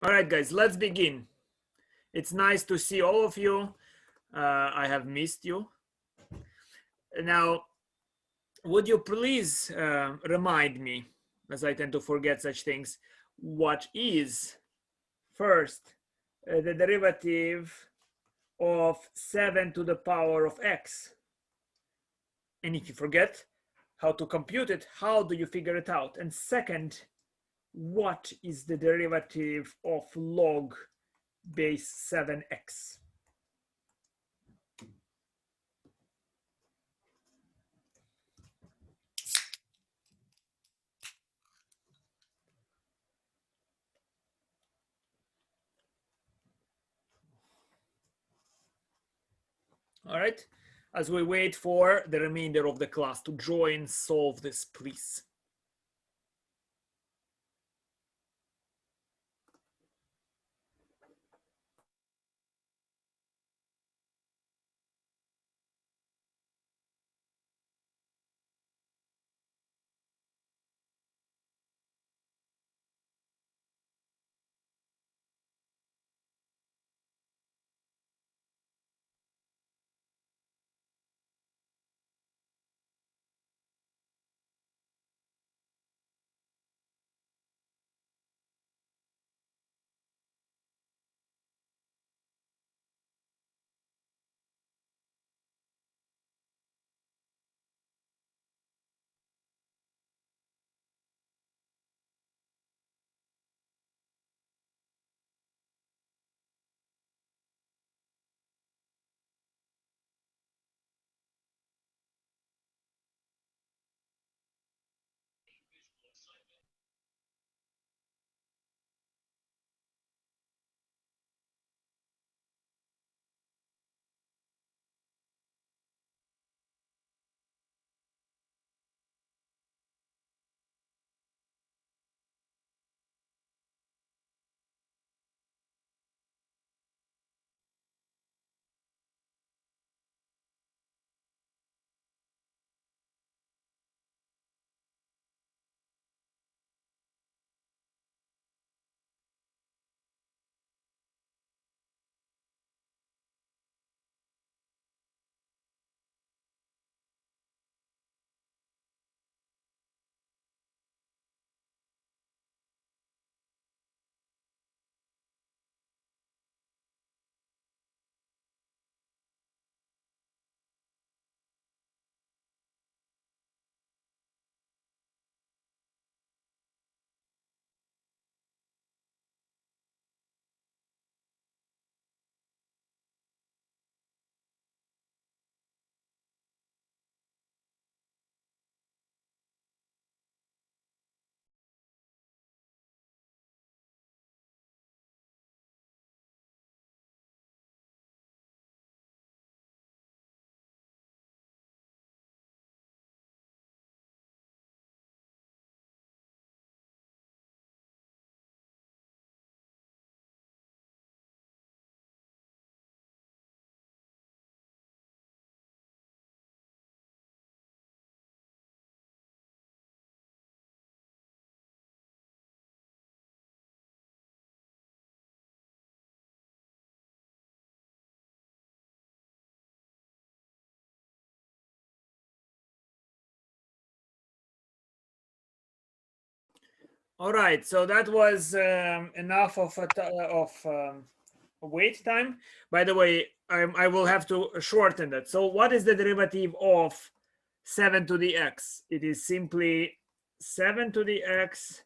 All right, guys, let's begin. It's nice to see all of you. I have missed you. Now, would you please remind me, as I tend to forget such things, what is first the derivative of 7 to the power of x? And if you forget how to compute it, how do you figure it out? And second, what is the derivative of log base 7x? All right, as we wait for the remainder of the class to join, solve this, please. All right, so that was enough of wait time. By the way, I will have to shorten that. So what is the derivative of 7 to the x? It is simply 7 to the x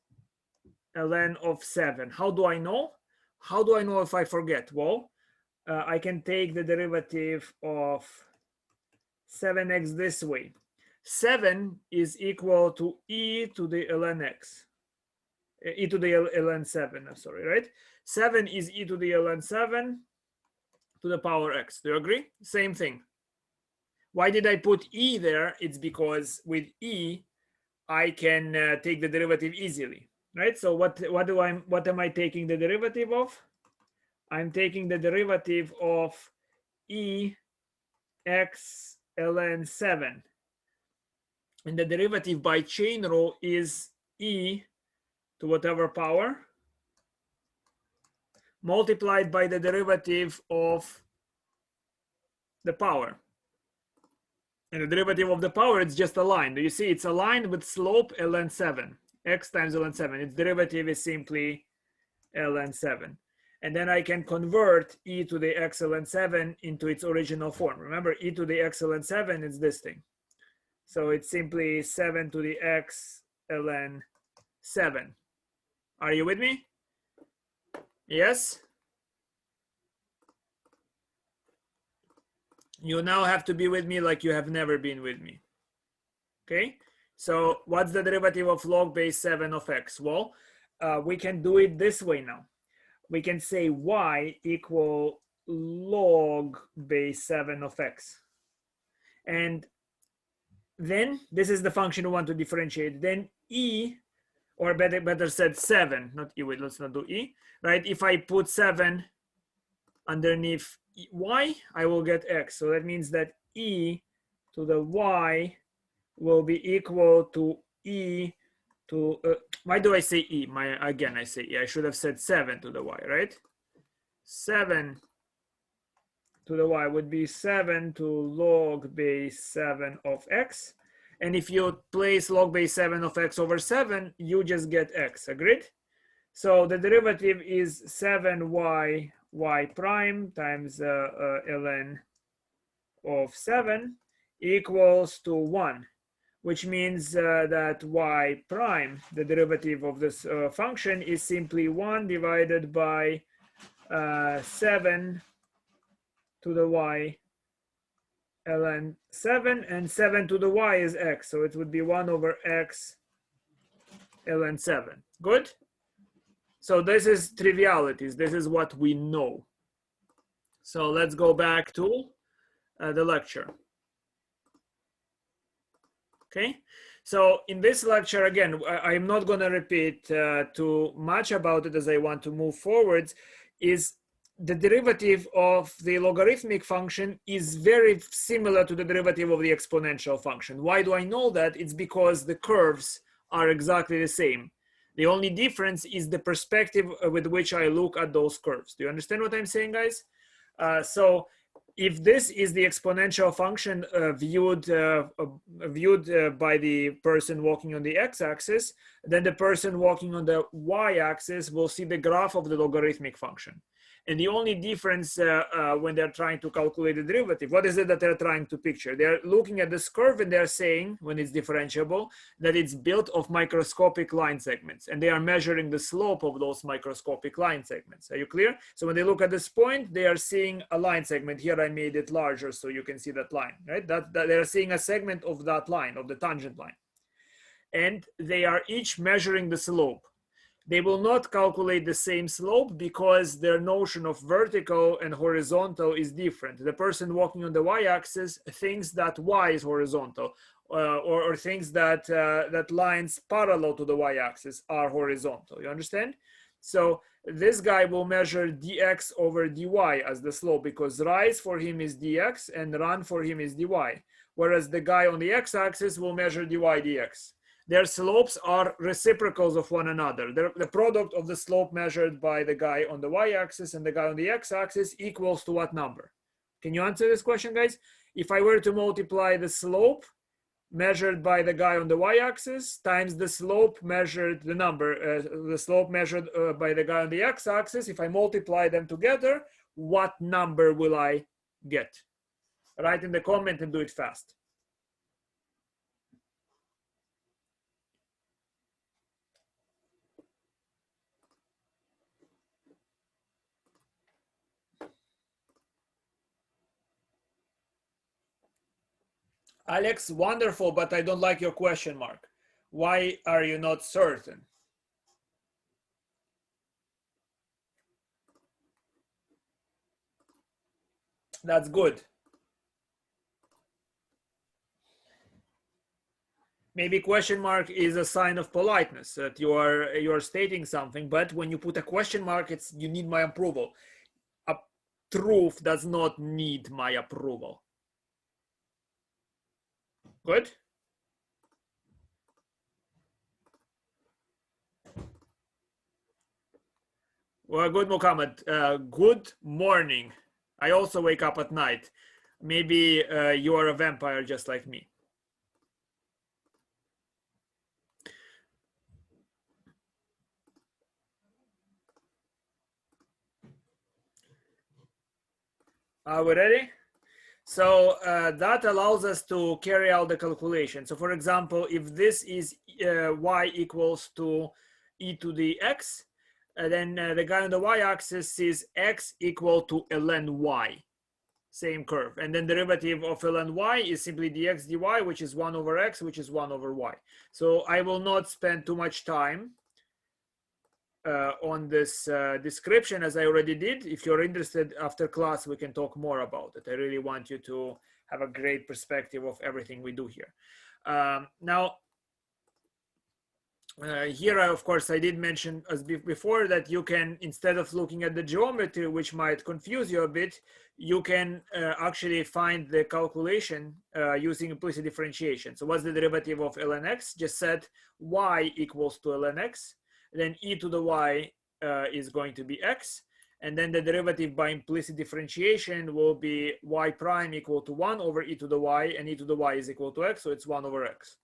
ln of 7. How do I know? How do I know if I forget? Well, I can take the derivative of 7x this way. 7 is equal to e to the ln x. E to the ln 7, I'm sorry, right? 7 is e to the ln 7 to the power x. Do you agree? Same thing. Why did I put e there? It's because with e, I can take the derivative easily, right? So what am I taking the derivative of? I'm taking the derivative of e x ln 7. And the derivative by chain rule is e to whatever power. multiplied by the derivative of the power. And the derivative of the power, it's just a line. Do you see? It's aligned with slope ln 7. X times ln 7. Its derivative is simply ln 7. And then I can convert e to the x ln 7 into its original form. Remember, e to the x ln 7 is this thing. So it's simply 7 to the x ln 7. Are you with me? Yes? You now have to be with me like you have never been with me. Okay? So what's the derivative of log base 7 of x? Well, we can do it this way now. We can say y equal log base 7 of x. And then this is the function we want to differentiate. Then e, or better said 7, not e, wait, let's not do e, right? If I put 7 underneath y, I will get x. So that means that e to the y will be equal to e to, why do I say e? Again, I say e. I should have said 7 to the y, right? 7 to the y would be 7 to log base 7 of x. And if you place log base 7 of x over 7, you just get x. Agreed? So the derivative is 7y y prime times ln of 7 equals to 1, which means that y prime, the derivative of this function, is simply 1 divided by 7 to the y ln 7, and 7 to the y is x, so it would be 1 over x ln 7. Good? So this is trivialities. This is what we know. So let's go back to the lecture. Okay, so in this lecture, again, I'm not going to repeat too much about it as I want to move forwards. Is the derivative of the logarithmic function is very similar to the derivative of the exponential function. Why do I know that? It's because the curves are exactly the same. The only difference is the perspective with which I look at those curves. Do you understand what I'm saying, guys? So if this is the exponential function viewed by the person walking on the x-axis, then the person walking on the y-axis will see the graph of the logarithmic function. And the only difference when they're trying to calculate the derivative, what is it that they're trying to picture? They're looking at this curve and they're saying, when it's differentiable, that it's built of microscopic line segments. And they are measuring the slope of those microscopic line segments. Are you clear? So when they look at this point, they are seeing a line segment. Here I made it larger so you can see that line, right? That they're seeing a segment of that line, of the tangent line. And they are each measuring the slope. They will not calculate the same slope because their notion of vertical and horizontal is different. The person walking on the y-axis thinks that y is horizontal, or thinks that that lines parallel to the y-axis are horizontal. You understand? So this guy will measure dx over dy as the slope because rise for him is dx and run for him is dy. Whereas the guy on the x-axis will measure dy dx. Their slopes are reciprocals of one another. The product of the slope measured by the guy on the y-axis and the guy on the x-axis equals to what number? Can you answer this question, guys? If I were to multiply the slope measured by the guy on the y-axis times the slope measured, the slope measured by the guy on the x-axis, if I multiply them together, what number will I get? Write in the comment and do it fast. Alex, wonderful, but I don't like your question mark. Why are you not certain? That's good. Maybe question mark is a sign of politeness that you are stating something, but when you put a question mark, you need my approval. A truth does not need my approval. Good? Well, good, Muhammad. Good morning. I also wake up at night. Maybe you are a vampire just like me. Are we ready? So that allows us to carry out the calculation. So for example, if this is y equals to e to the x, then the guy on the y-axis is x equal to ln y, same curve. And then derivative of ln y is simply dx dy, which is 1 over x, which is 1 over y. So I will not spend too much time on this description, as I already did. If you're interested after class, we can talk more about it. I really want you to have a great perspective of everything we do here. Now, here, of course, I did mention as before that you can, instead of looking at the geometry, which might confuse you a bit, you can actually find the calculation using implicit differentiation. So what's the derivative of ln x? Just set y equals to ln x. Then e to the y is going to be x. And then the derivative by implicit differentiation will be y prime equal to 1 over e to the y, and e to the y is equal to x, so it's 1 over x.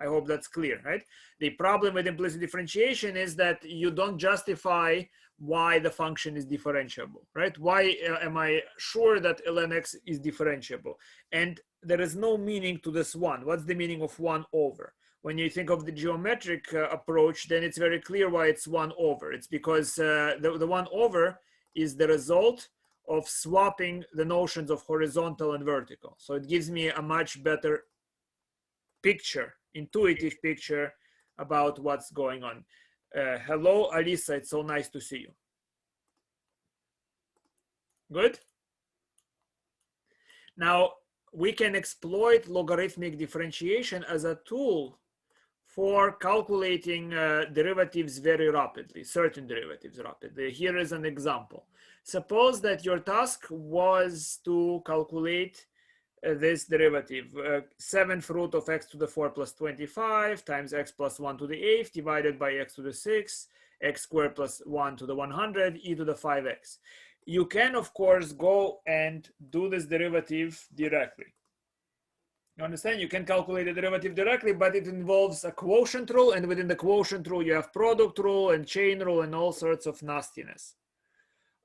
I hope that's clear, right? The problem with implicit differentiation is that you don't justify why the function is differentiable, right? Why am I sure that ln x is differentiable? And there is no meaning to this 1. What's the meaning of 1 over? When you think of the geometric approach, then it's very clear why it's 1 over. It's because the 1 over is the result of swapping the notions of horizontal and vertical. So it gives me a much better picture, intuitive picture about what's going on. Hello, Alisa, it's so nice to see you. Good. Now, we can exploit logarithmic differentiation as a tool for calculating derivatives very rapidly, certain derivatives rapidly. Here is an example. Suppose that your task was to calculate this derivative, 7th root of x to the 4 plus 25 times x plus 1 to the 8th divided by x to the 6, x squared plus 1 to the 100, e to the 5x. You can, of course, go and do this derivative directly. You understand? You can calculate the derivative directly, but it involves a quotient rule, and within the quotient rule, you have product rule and chain rule and all sorts of nastiness.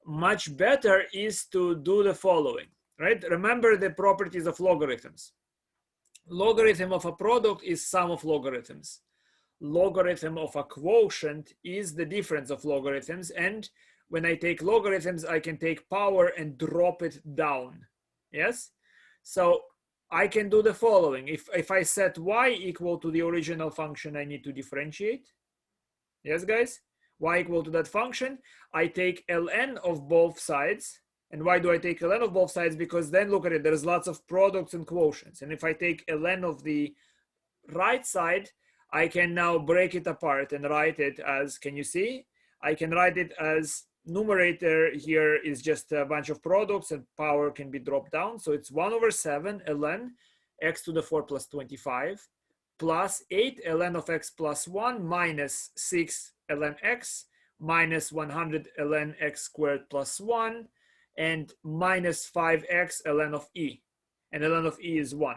Much better is to do the following, right? Remember the properties of logarithms. Logarithm of a product is sum of logarithms. Logarithm of a quotient is the difference of logarithms, and when I take logarithms, I can take power and drop it down. Yes? So I can do the following. If I set y equal to the original function, I need to differentiate. Yes, guys? Y equal to that function. I take ln of both sides. And why do I take ln of both sides? Because then look at it, there's lots of products and quotients. And if I take ln of the right side, I can now break it apart and write it as, can you see? I can write it as numerator here is just a bunch of products and power can be dropped down. So it's 1 over 7 ln x to the 4 plus 25 plus 8 ln of x plus 1 minus 6 ln x minus 100 ln x squared plus 1 and minus 5x ln of e. And ln of e is 1.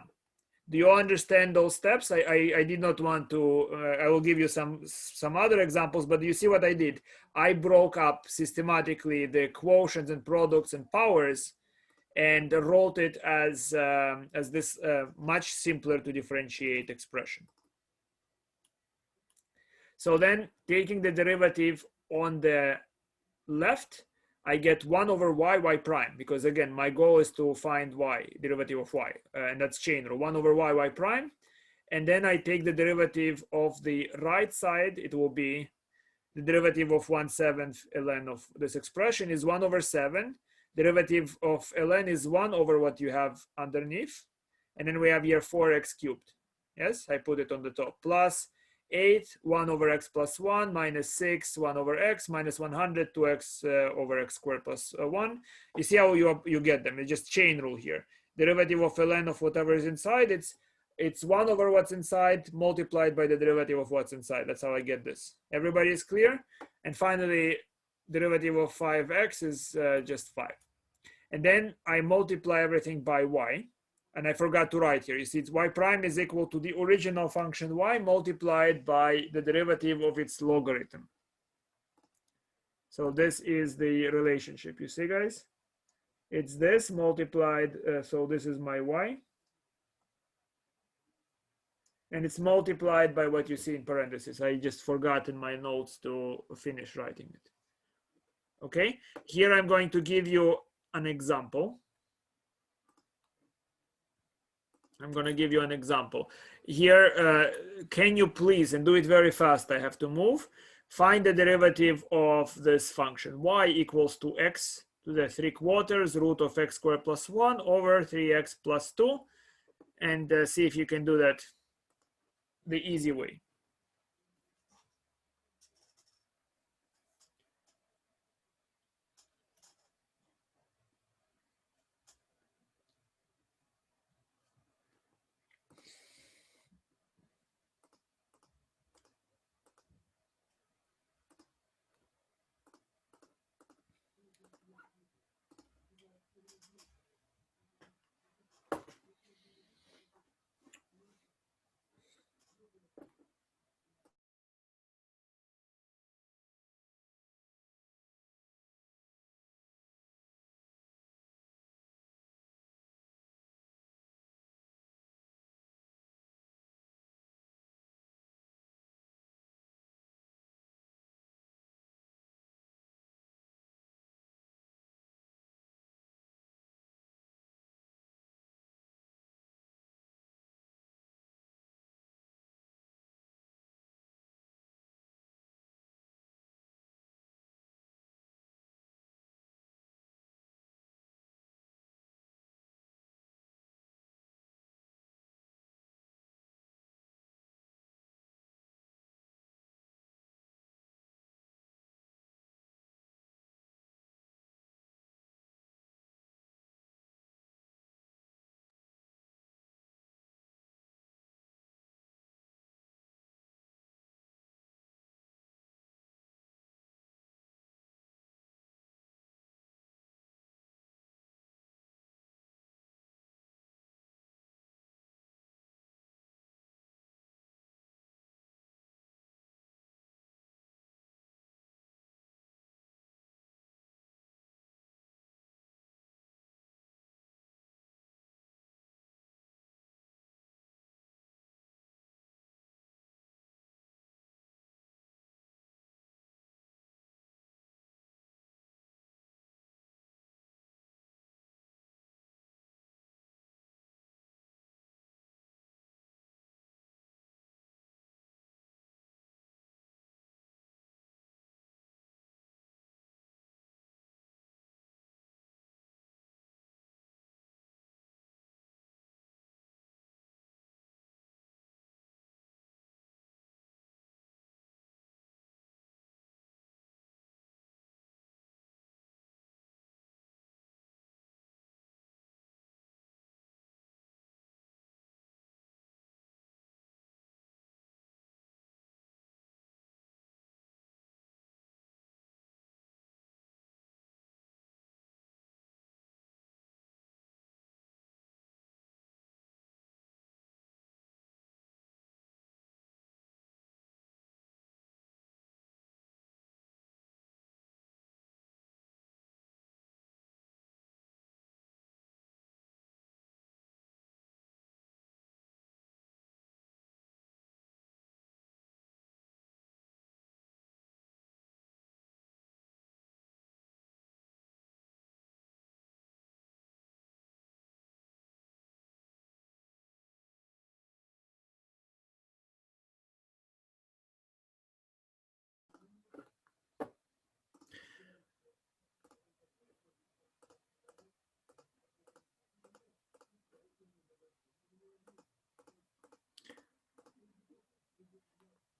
Do you understand those steps? I did not want to, I will give you some other examples, but you see what I did? I broke up systematically the quotients and products and powers and wrote it as this much simpler to differentiate expression. So then taking the derivative on the left, I get 1 over y prime, because again, my goal is to find y, derivative of y, and that's chain rule, 1 over y prime. And then I take the derivative of the right side, it will be the derivative of 1/7 ln of this expression is 1 over 7. Derivative of ln is 1 over what you have underneath. And then we have here 4x cubed. Yes, I put it on the top, plus 8, 1 over x plus 1, minus 6, 1 over x, minus 100, 2x over x squared plus 1. You see how you get them. It's just chain rule here. Derivative of ln of whatever is inside, it's 1 over what's inside multiplied by the derivative of what's inside. That's how I get this. Everybody is clear? And finally, derivative of 5x is just 5. And then I multiply everything by y. And I forgot to write here. You see, it's y prime is equal to the original function y multiplied by the derivative of its logarithm. So this is the relationship. You see, guys? It's this multiplied. So this is my y. And it's multiplied by what you see in parentheses. I just forgot in my notes to finish writing it. Okay, here I'm going to give you an example. I'm going to give you an example. Here, can you please, and do it very fast, I have to move, find the derivative of this function. Y equals to x to the 3/4 root of x squared plus 1 over 3x plus 2. And see if you can do that the easy way.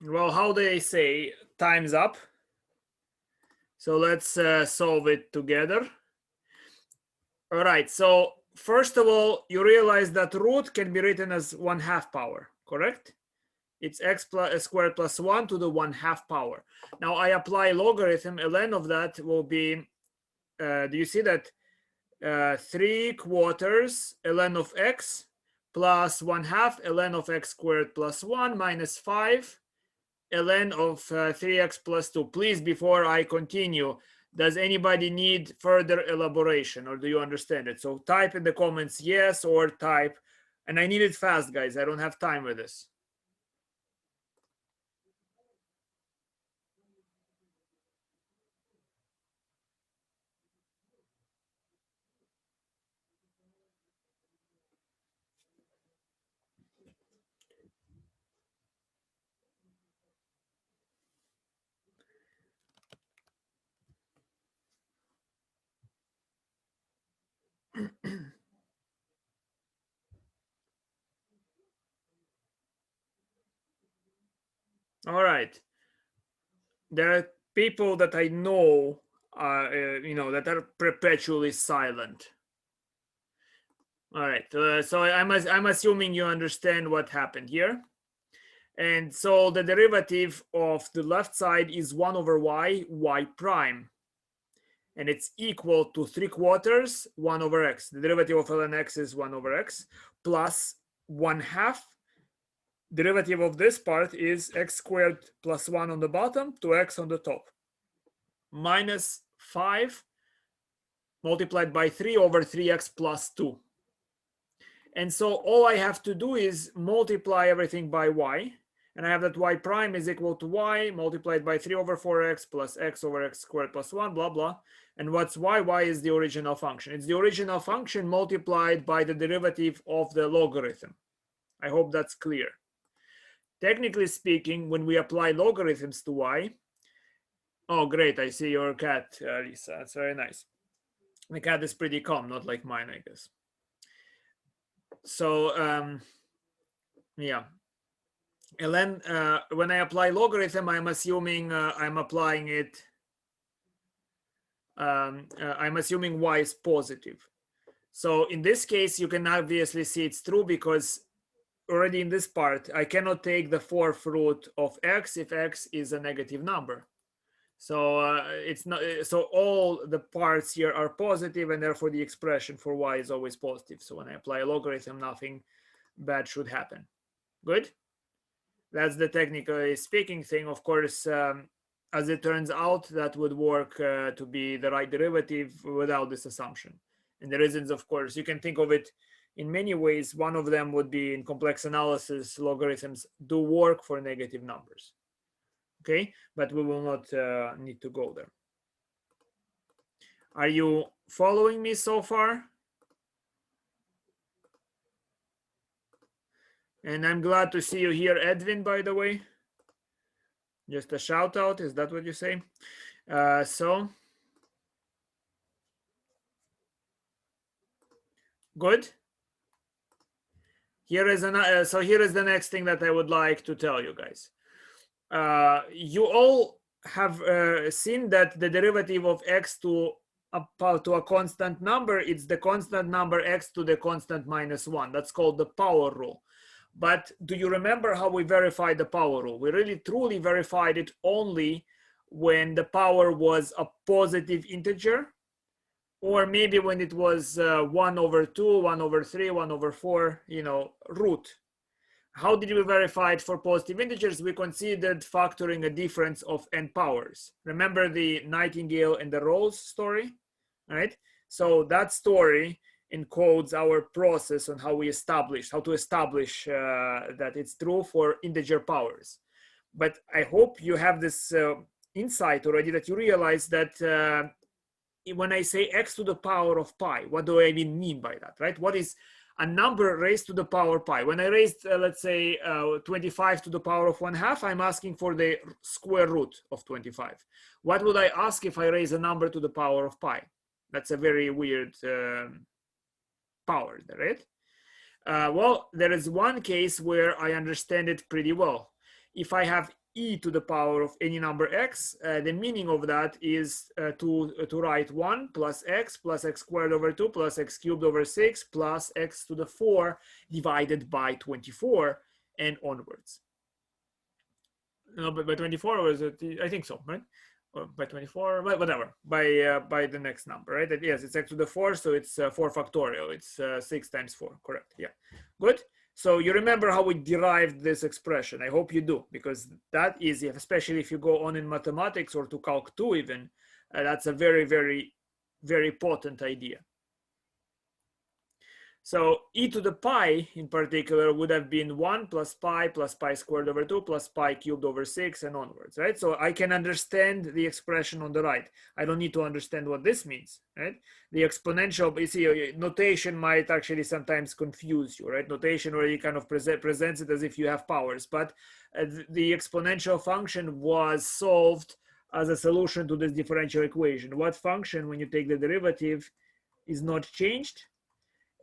Well, how they say, time's up. So let's solve it together. All right, so first of all, you realize that root can be written as 1/2 power, correct? It's x squared plus 1 to the 1/2 power. Now I apply logarithm, ln of that will be, do you see that 3/4 ln of x plus 1/2 ln of x squared plus 1 minus 5 ln of 3x plus 2. Please, before I continue, does anybody need further elaboration, or do you understand it? So type in the comments yes, or type, and I need it fast, guys. I don't have time with this. All right. There are people that I know are, that are perpetually silent. All right. So I'm assuming you understand what happened here. And so the derivative of the left side is 1 over y prime. And it's equal to 3/4 1 over x. The derivative of ln x is 1 over x plus 1/2. Derivative of this part is x squared plus 1 on the bottom to x on the top, minus 5 multiplied by 3 over 3x plus 2. And so all I have to do is multiply everything by y. And I have that y prime is equal to y multiplied by 3 over 4x plus x over x squared plus 1, blah, blah. And what's y? Y is the original function. It's the original function multiplied by the derivative of the logarithm. I hope that's clear. Technically speaking, when we apply logarithms to y, oh, great, I see your cat, Lisa. That's very nice. The cat is pretty calm, not like mine, I guess. So, yeah. And then when I apply logarithm, I'm assuming I'm applying it, I'm assuming y is positive. So in this case, you can obviously see it's true because already in this part, I cannot take the 4th root of x if x is a negative number. So it's not, so all the parts here are positive, and therefore the expression for y is always positive. So when I apply a logarithm, nothing bad should happen. Good? That's the technically speaking thing. Of course, as it turns out, that would work to be the right derivative without this assumption. And the reasons, of course, you can think of it in many ways. One of them would be in complex analysis, logarithms do work for negative numbers. Okay, but we will not need to go there. Are you following me so far? And I'm glad to see you here, Edwin, by the way. Just a shout out, is that what you say? So good. Here is here is the next thing that I would like to tell you guys. You all have seen that the derivative of x to a constant number, it's the constant number x to the constant minus 1. That's called the power rule. But do you remember how we verified the power rule? We really truly verified it only when the power was a positive integer, or maybe when it was 1 over 2, 1 over 3, 1 over 4, root. How did we verify it for positive integers? We considered factoring a difference of n powers. Remember the Nightingale and the Rose story, right? So that story encodes our process on how to establish that it's true for integer powers. But I hope you have this insight already, that you realize that when I say x to the power of pi, what do I even mean by that, right? What is a number raised to the power pi? When I raised, let's say, 25 to the power of 1/2, I'm asking for the square root of 25. What would I ask if I raise a number to the power of pi? That's a very weird power, right? Well, there is one case where I understand it pretty well. If I have e to the power of any number x, the meaning of that is to write 1 plus x squared over 2 plus x cubed over 6 plus x to the 4 divided by 24 and onwards. No, but by 24, or is it? I think so, right? Or by 24, whatever. By the next number, right? Yes, it's x to the 4, so it's 4 factorial. It's 6 times 4, correct? Yeah, good. So you remember how we derived this expression? I hope you do, because that is, especially if you go on in mathematics or to Calc 2 even, that's a very, very, very potent idea. So e to the pi in particular would have been 1 plus pi squared over 2 plus pi cubed over 6 and onwards, right? So I can understand the expression on the right. I don't need to understand what this means, right? The exponential, you see, notation might actually sometimes confuse you, right? Notation where you kind of presents it as if you have powers, but the exponential function was solved as a solution to this differential equation. What function, when you take the derivative, is not changed?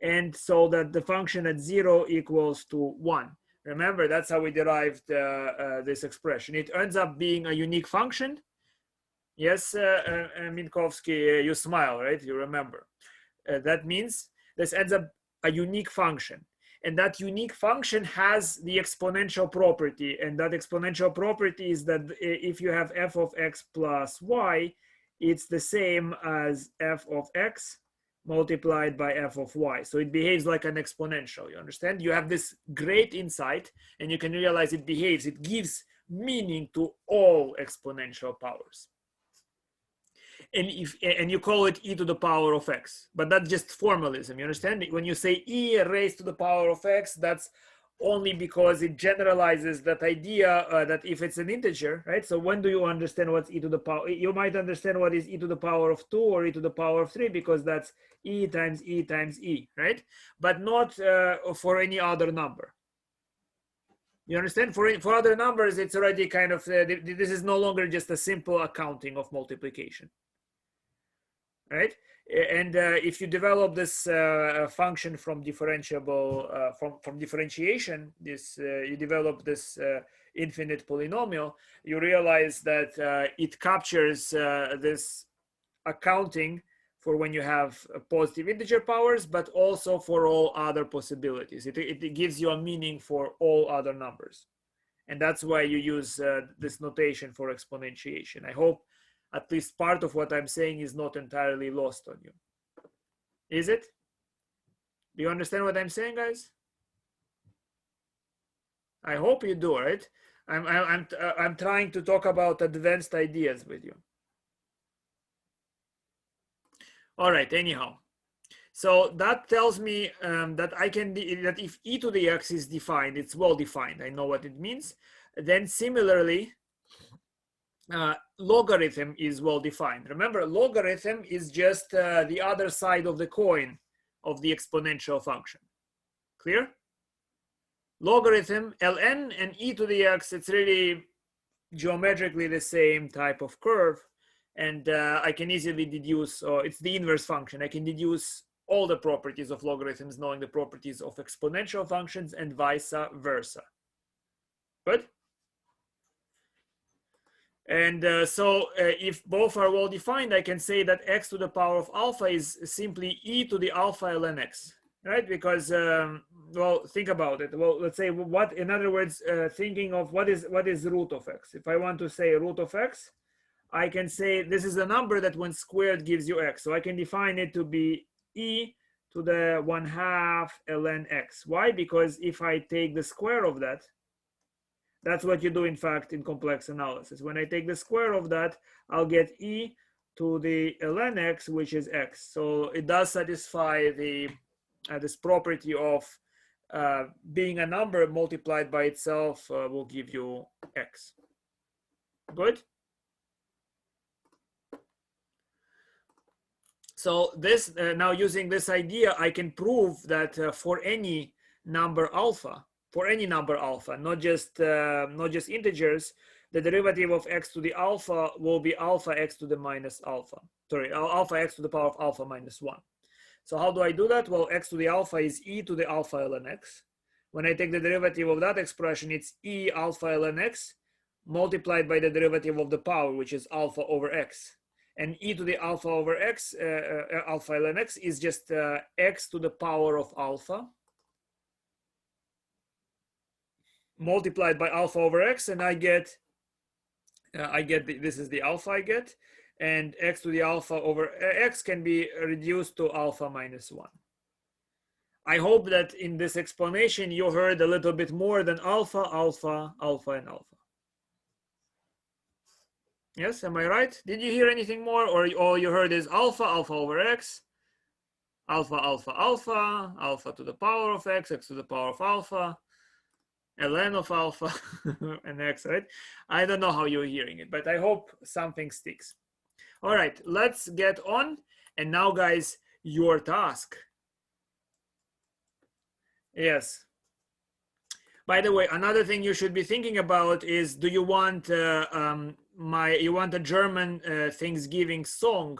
And so that the function at 0 equals to 1. Remember, that's how we derived this expression. It ends up being a unique function. Yes, Minkowski, you smile, right? You remember. That means this ends up a unique function. And that unique function has the exponential property. And that exponential property is that if you have f of x plus y, it's the same as f of x multiplied by f of y. So it behaves like an exponential, you understand? You have this great insight and you can realize it behaves, it gives meaning to all exponential powers. And you call it e to the power of x, but that's just formalism, you understand? When you say e raised to the power of x, that's only because it generalizes that idea that if it's an integer, right? So when do you understand what's e to the power? You might understand what is e to the power of 2 or e to the power of 3 because that's e times e times e, right? But not for any other number. You understand? For other numbers, it's already kind of, this is no longer just a simple accounting of multiplication, right? And if you develop this function from differentiable from differentiation, this you develop this infinite polynomial, you realize that it captures this accounting for when you have positive integer powers, but also for all other possibilities. It gives you a meaning for all other numbers, and that's why you use this notation for exponentiation. I hope at least part of what I'm saying is not entirely lost on you. Is it? Do you understand what I'm saying, guys? I hope you do, right? I'm trying to talk about advanced ideas with you. All right, anyhow. So that tells me that that if e to the x is defined, it's well defined. I know what it means. Then similarly, logarithm is well defined. Remember, logarithm is just the other side of the coin of the exponential function. Clear? Logarithm, ln and e to the x, it's really geometrically the same type of curve. And I can easily deduce, it's the inverse function. I can deduce all the properties of logarithms knowing the properties of exponential functions and vice versa. Good? And so if both are well defined, I can say that x to the power of alpha is simply e to the alpha ln x, right? Because, well, think about it. Well, let's say what, in other words, thinking of what is root of x. If I want to say root of x, I can say this is a number that when squared gives you x. So I can define it to be e to the 1/2 ln x. Why? Because if I take the square of that, that's what you do, in fact, in complex analysis. When I take the square of that, I'll get e to the ln x, which is x. So it does satisfy the this property of being a number multiplied by itself will give you x. Good? So this now using this idea, I can prove that for any number alpha, not just integers, the derivative of x to the alpha will be alpha x to the minus alpha. Sorry, alpha x to the power of alpha minus 1. So how do I do that? Well, x to the alpha is e to the alpha ln x. When I take the derivative of that expression, it's e alpha ln x multiplied by the derivative of the power, which is alpha over x. And e to the alpha over x, alpha ln x, is just x to the power of alpha multiplied by alpha over x, and I get I get this is the alpha I get, and x to the alpha over x can be reduced to alpha minus 1. I hope that in this explanation you heard a little bit more than alpha, alpha, alpha, and alpha. Yes, am I right? Did you hear anything more, or all you heard is alpha, alpha over x, alpha, alpha, alpha, alpha to the power of x, x to the power of alpha, ln of alpha, and x, right? I don't know how you're hearing it, but I hope something sticks. All right, let's get on. And now, guys, your task. Yes. By the way, another thing you should be thinking about is, do you want you want a German Thanksgiving song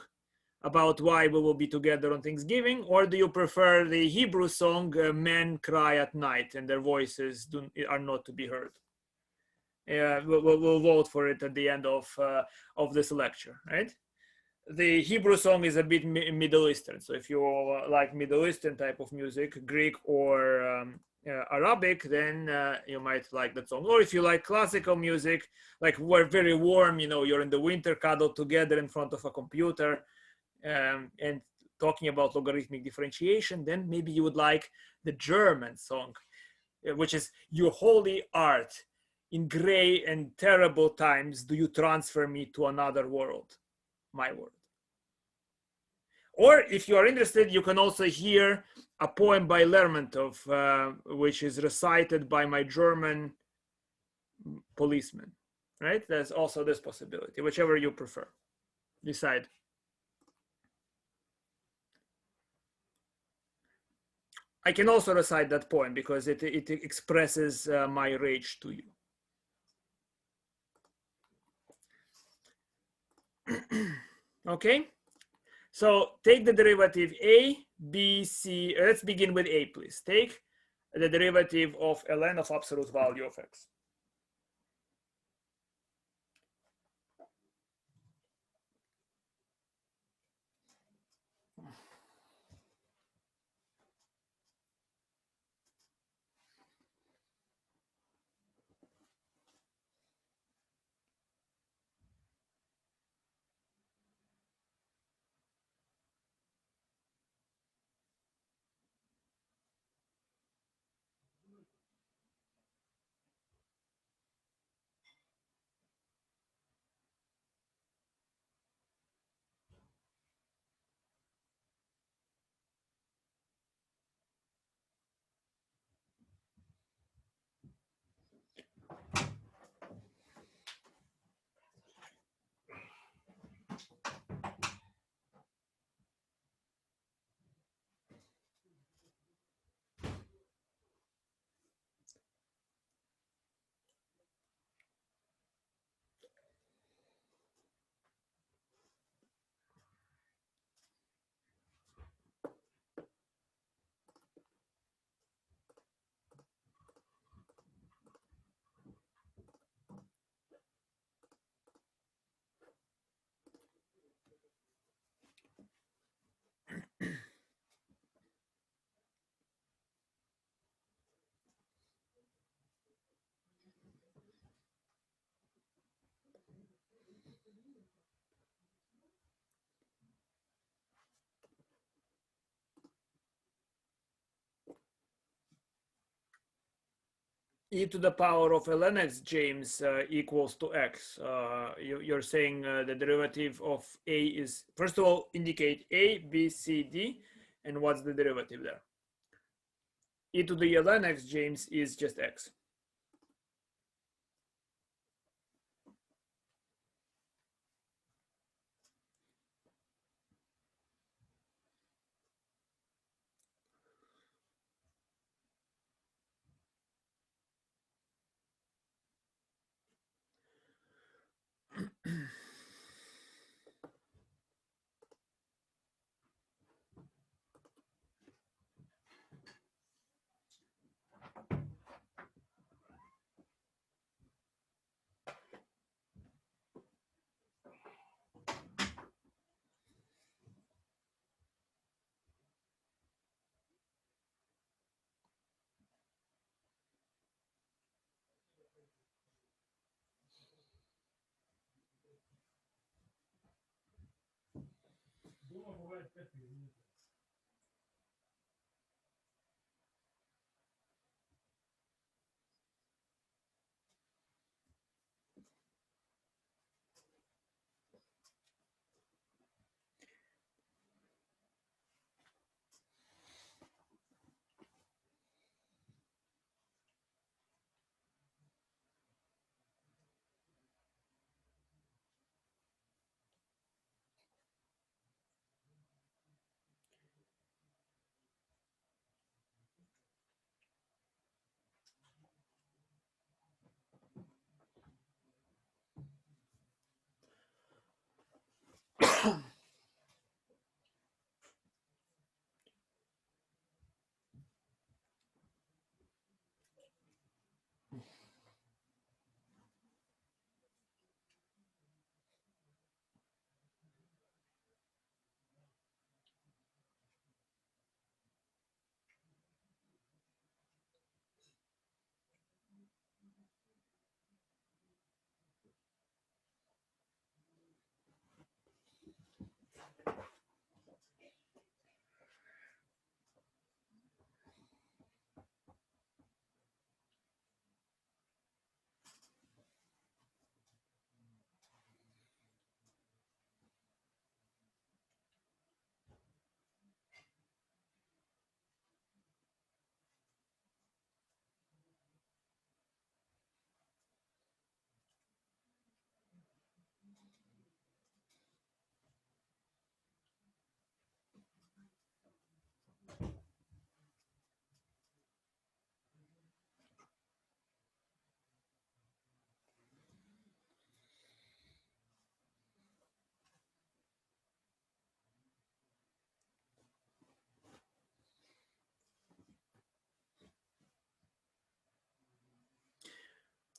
about why we will be together on Thanksgiving, or do you prefer the Hebrew song "Men Cry at Night" and their voices are not to be heard? We'll vote for it at the end of this lecture, right? The Hebrew song is a bit Middle Eastern, so if you like Middle Eastern type of music, Greek or Arabic, then you might like that song. Or if you like classical music, like we're very warm, you know, you're in the winter cuddled together in front of a computer and talking about logarithmic differentiation, then maybe you would like the German song, which is "You holy art, in gray and terrible times do you transfer me to another world, my world." Or if you are interested, you can also hear a poem by Lermontov, which is recited by my German policeman, right? There's also this possibility, whichever you prefer. Decide. I can also recite that poem because it expresses my rage to you. Okay, so take the derivative a, b, c. Let's begin with a, please. Take the derivative of ln of absolute value of x. E to the power of ln x, James, equals to x. You're saying the derivative of a is, first of all, indicate a, b, c, d, and what's the derivative there? E to the ln x, James, is just x.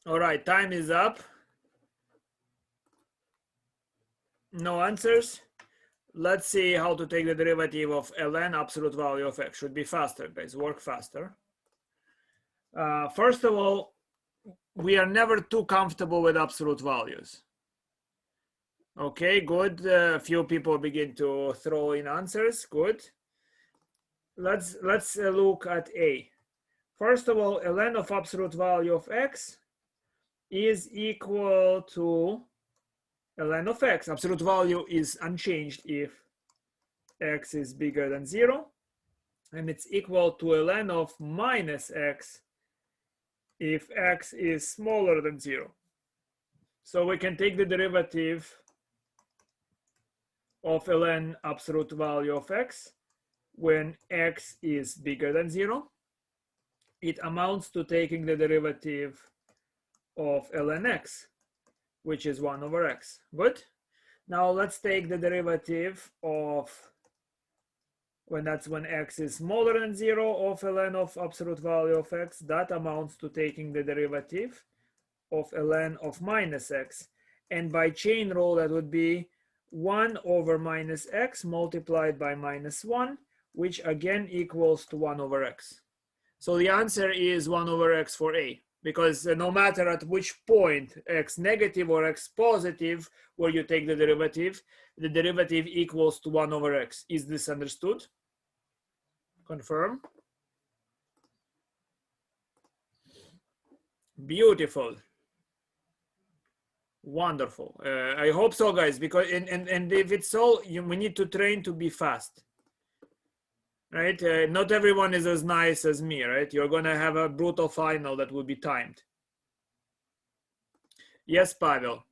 All right, time is up. No answers. Let's see how to take the derivative of ln absolute value of x. Should be faster, guys. Work faster. First of all, we are never too comfortable with absolute values. Okay, good. A few people begin to throw in answers. Good. Let's look at A. First of all, ln of absolute value of x is equal to ln of x. Absolute value is unchanged if x is bigger than 0, and it's equal to ln of minus x if x is smaller than 0. So we can take the derivative of ln absolute value of x when x is bigger than 0. It amounts to taking the derivative of ln x, which is 1 over x. Good. Now let's take the derivative of when x is smaller than 0 of ln of absolute value of x. That amounts to taking the derivative of ln of minus x. And by chain rule, that would be 1 over minus x multiplied by minus 1, which again equals to 1 over x. So the answer is 1 over x for A, because no matter at which point, x negative or x positive, where you take the derivative equals to 1 over x. Is this understood? Confirm. Beautiful. Wonderful. I hope so, guys, because and if it's so, we need to train to be fast. Right? Not everyone is as nice as me, right? You're going to have a brutal final that will be timed. Yes, Pavel.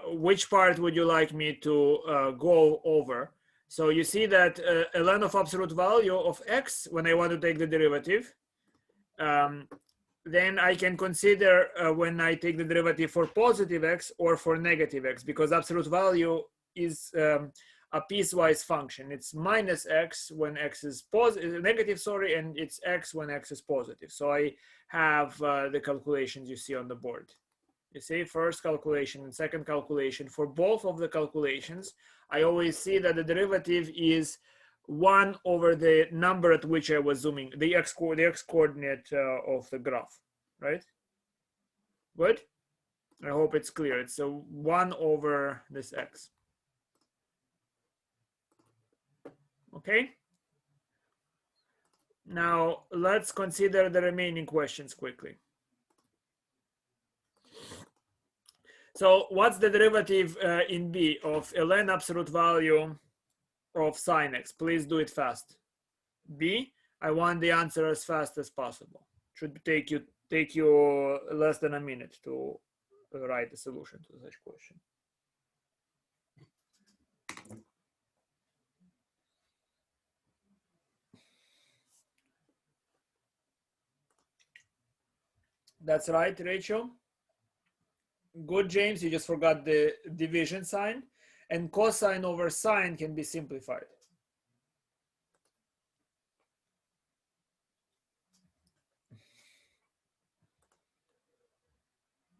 Which part would you like me to go over? So you see that ln of absolute value of x, when I want to take the derivative, then I can consider when I take the derivative for positive x or for negative x, because absolute value is a piecewise function. It's minus x when x is negative, sorry, and it's x when x is positive. So I have the calculations you see on the board. You see, first calculation and second calculation. For both of the calculations, I always see that the derivative is 1 over the number at which I was zooming, the x coordinate of the graph, right? Good. I hope it's clear. It's a 1 over this x. Okay. Now let's consider the remaining questions quickly. So what's the derivative in B of ln absolute value of sine x? Please do it fast. B, I want the answer as fast as possible. Should take you less than a minute to write a solution to such question. That's right, Rachel. Good, James. You just forgot the division sign. And cosine over sine can be simplified.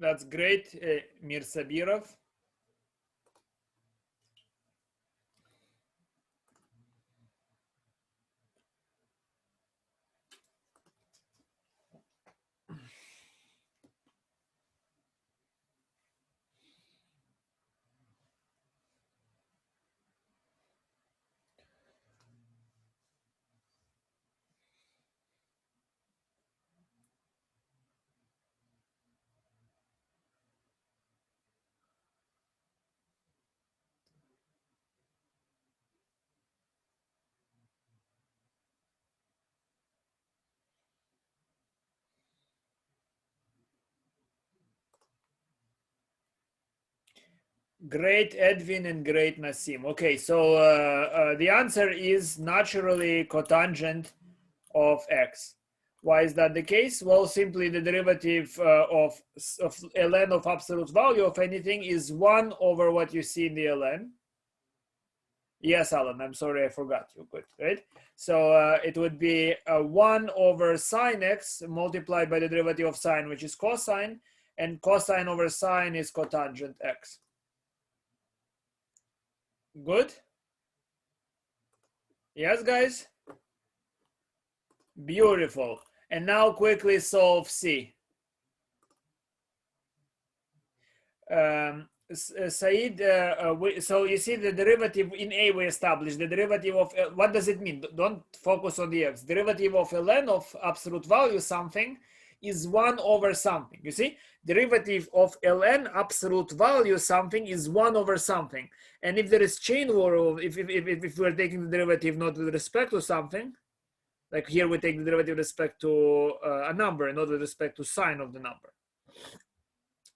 That's great, Mir Sabirov. Great, Edwin, and great, Nassim. Okay, so the answer is naturally cotangent of x. Why is that the case? Well, simply the derivative of ln of absolute value of anything is 1 over what you see in the ln. Yes, Alan, I'm sorry, I forgot you. Good, right? So it would be 1 over sine x multiplied by the derivative of sine, which is cosine, and cosine over sine is cotangent x. Good? Yes, guys? Beautiful. And now quickly solve C. Said, so you see the derivative in A we established. The derivative of, what does it mean? Don't focus on the x. Derivative of ln of absolute value something is 1 over something. You see? Derivative of ln absolute value something is 1 over something. And if there is chain rule, if we're taking the derivative not with respect to something, like here we take the derivative with respect to a number and not with respect to sign of the number.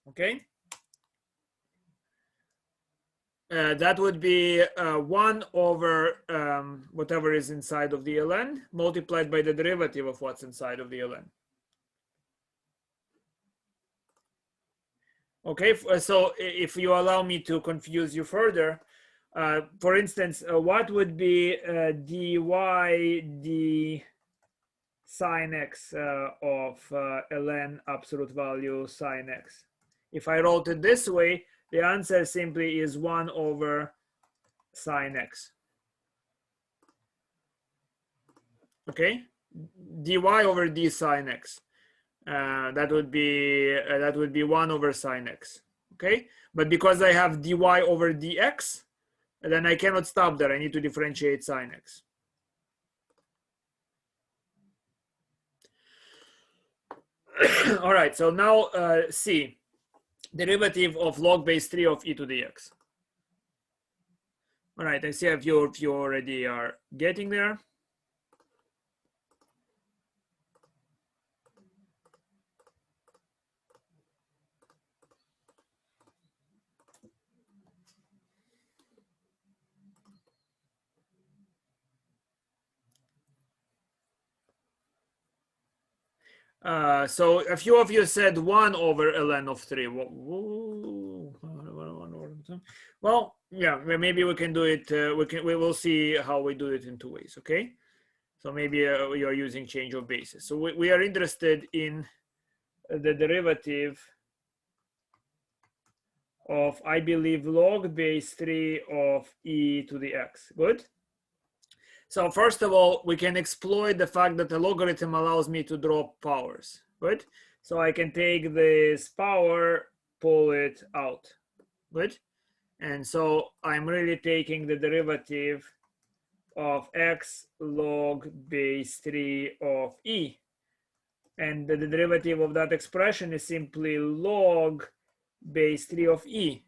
Okay? That would be 1 over whatever is inside of the ln multiplied by the derivative of what's inside of the ln. Okay, so if you allow me to confuse you further, for instance, what would be dy d sine x of ln absolute value sine x? If I wrote it this way, the answer simply is 1 over sine x. Okay, dy over d sine x. That would be 1 over sine x. Okay, but because I have dy over dx, then I cannot stop there. I need to differentiate sine x. All right, so now C, derivative of log base 3 of e to the x. All right, I see if you already are getting there. So a few of you said 1 over ln of 3. Well, yeah, maybe we can do it. We will see how we do it in 2 ways. Okay, so maybe we are using change of basis. So we are interested in the derivative of, I believe, log base 3 of e to the x. Good. So first of all, we can exploit the fact that the logarithm allows me to drop powers. Good. So I can take this power, pull it out. Good. And so I'm really taking the derivative of x log base 3 of e. And the derivative of that expression is simply log base 3 of e.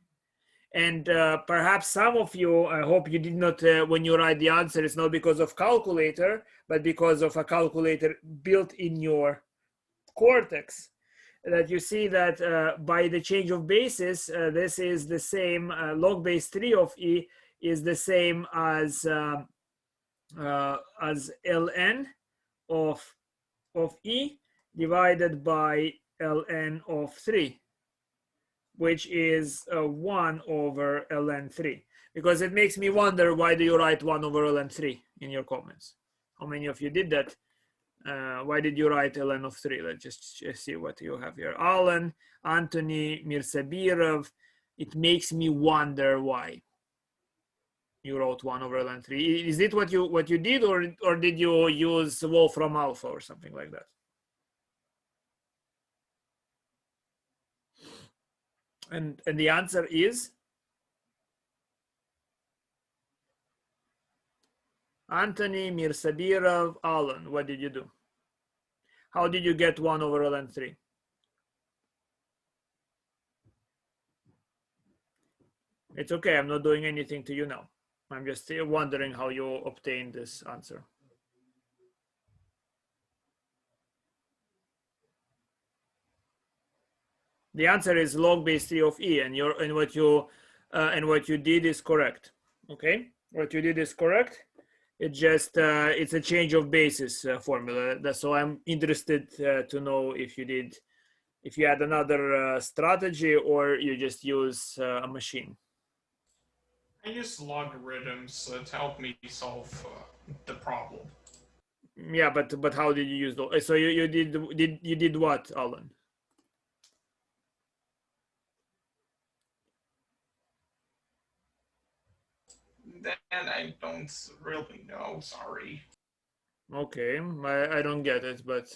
And perhaps some of you, I hope you did not, when you write the answer, it's not because of calculator, but because of a calculator built in your cortex, that you see that by the change of basis, this is the same, log base 3 of e is the same as ln of e divided by ln of 3, which is 1 over ln 3. Because it makes me wonder, why do you write 1 over ln 3 in your comments? How many of you did that? Why did you write ln of 3? Let's just see what you have here. Alan, Anthony, Mirsabirov. It makes me wonder why you wrote 1 over ln 3. Is it what you did, or did you use Wolfram Alpha or something like that? And the answer is Anthony, Mirsabirov, Alan. What did you do? How did you get 1 over ln 3? It's okay. I'm not doing anything to you now. I'm just wondering how you obtained this answer. The answer is log base 3 of e, and what you did is correct. Okay, what you did is correct. It just it's a change of basis formula. So I'm interested to know if you had another strategy, or you just use a machine. I use logarithms to help me solve the problem. Yeah, but how did you use those? So you did what, Alan? Then I don't really know, sorry. Okay, I don't get it, but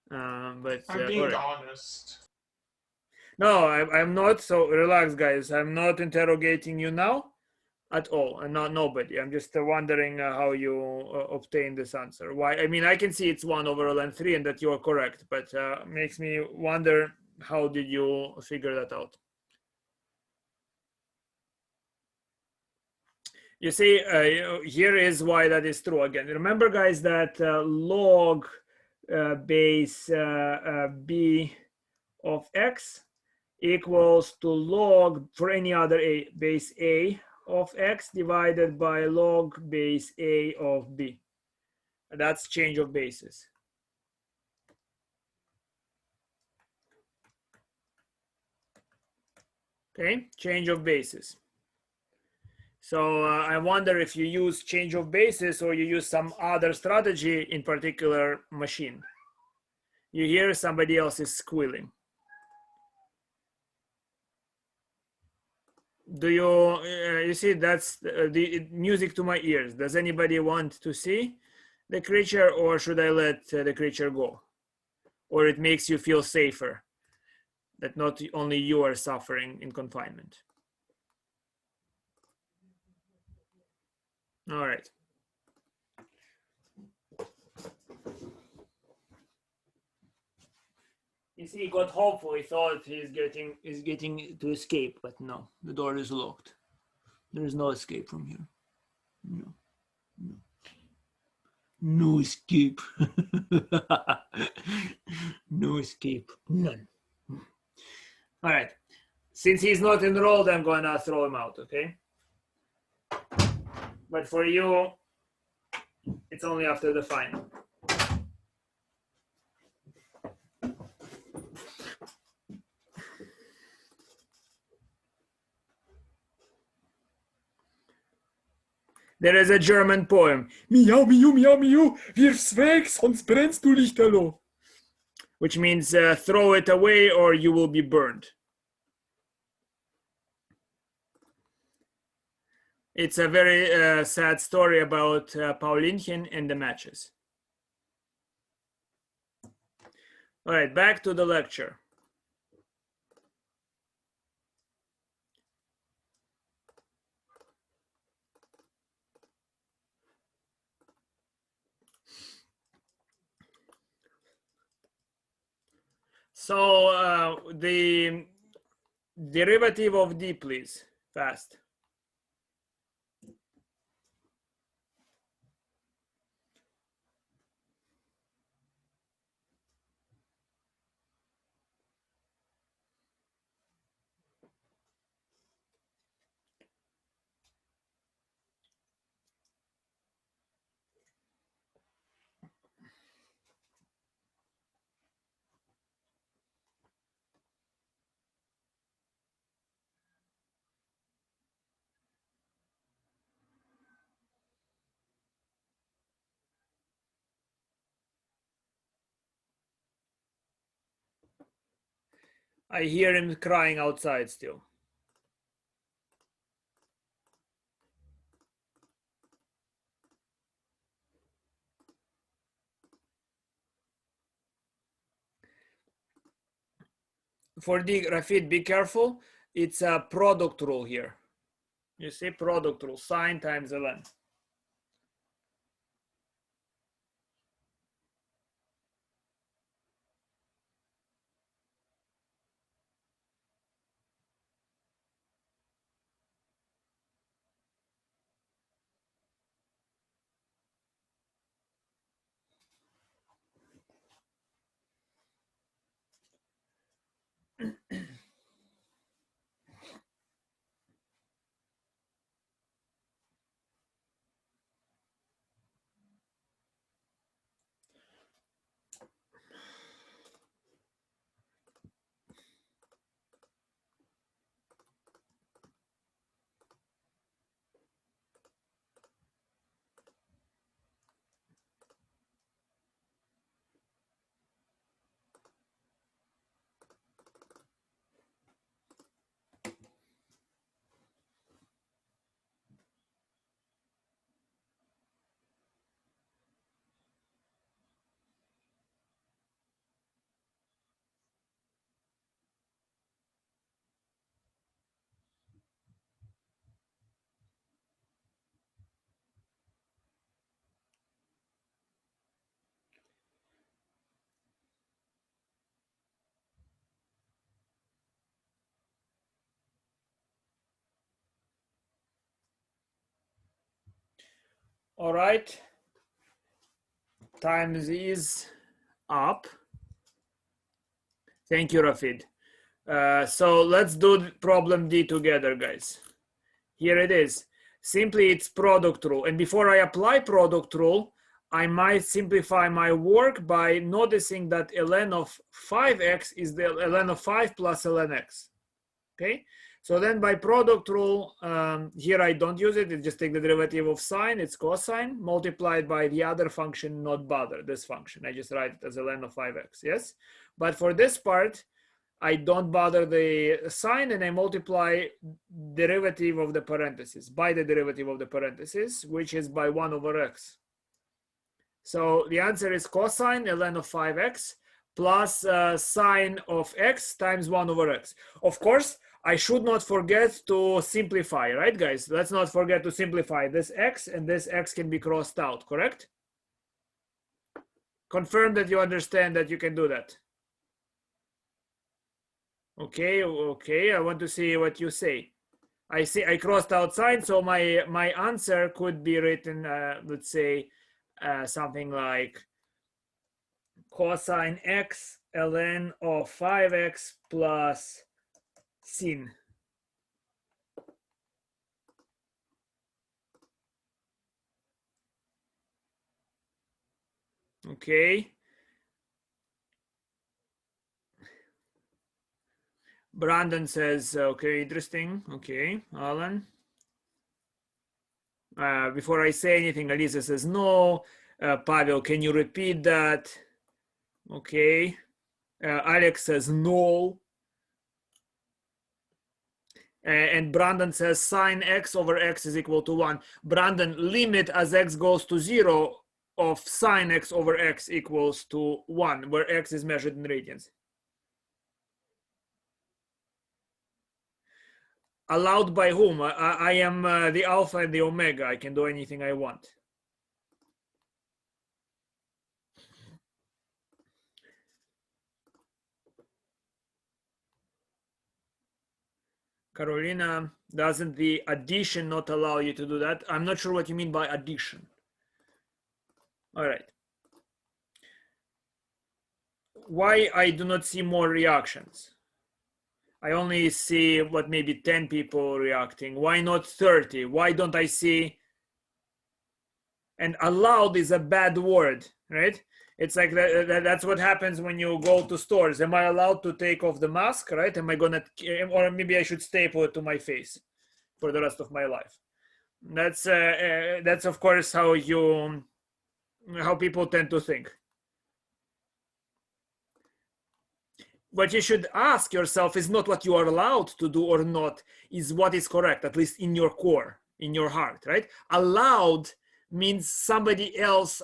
I'm being honest. No, I'm not. So relax, guys. I'm not interrogating you now at all, and not nobody. I'm just wondering how you obtain this answer. Why? I mean, I can see it's 1 over ln 3 and that you are correct, but makes me wonder, how did you figure that out? You see, here is why that is true again. Remember, guys, that log base b of x equals to log, for any other a, base a of x divided by log base a of b. That's change of basis. Okay, change of basis. So I wonder if you use change of basis or you use some other strategy, in particular machine. You hear somebody else is squealing. Do you you see, that's the music to my ears. Does anybody want to see the creature, or should I let the creature go? Or it makes you feel safer that not only you are suffering in confinement? All right. You see, he got hopeful. He thought he's getting to escape, but no, the door is locked. There is no escape from here. No escape. No escape. None. All right. Since he's not enrolled, I'm going to throw him out, okay? But for you, it's only after the final. There is a German poem. Miau, miau, miau, miau, wirf's weg, sonst brennst du Lichterloh. Which means throw it away or you will be burned. It's a very sad story about Paulinchen and the matches. All right, back to the lecture. So the derivative of d, please, fast. I hear him crying outside still. For the Rafid, be careful. It's a product rule here. You see, product rule, sine times ln. All right. Time is up. Thank you, Rafid. So let's do problem D together, guys. Here it is. Simply, it's product rule. And before I apply product rule, I might simplify my work by noticing that ln of 5x is the ln of 5 plus ln x. Okay, so then by product rule, here I don't use it. I just take the derivative of sine, it's cosine, multiplied by the other function, not bother, this function. I just write it as ln of 5x, yes? But for this part, I don't bother the sign and I multiply derivative of the parentheses by the derivative of the parentheses, which is by 1 over x. So the answer is cosine ln of 5x plus sine of x times 1 over x. Of course, I should not forget to simplify, right, guys? Let's not forget to simplify. This x and this x can be crossed out, correct? Confirm that you understand that you can do that. Okay, okay, I want to see what you say. I see I crossed out sine, so my answer could be written, let's say, something like cosine x ln of 5x plus sin. Okay. Brandon says, okay, interesting. Okay, Alan. Before I say anything, Alisa says no. Pavel, can you repeat that? Okay. Alex says no. And Brandon says sine x over x is equal to 1. Brandon, limit as x goes to 0 of sine x over x equals to 1, where x is measured in radians. Allowed by whom? I am the alpha and the omega. I can do anything I want. Carolina, doesn't the addition not allow you to do that? I'm not sure what you mean by addition. All right. Why I do not see more reactions? I only see what, maybe 10 people reacting. Why not 30? Why don't I see? And allowed is a bad word, right? It's like that's what happens when you go to stores. Am I allowed to take off the mask, right? Am I gonna, or maybe I should staple it to my face for the rest of my life? That's of course how people tend to think. What you should ask yourself is not what you are allowed to do or not, is what is correct, at least in your core, in your heart, right? Allowed means somebody else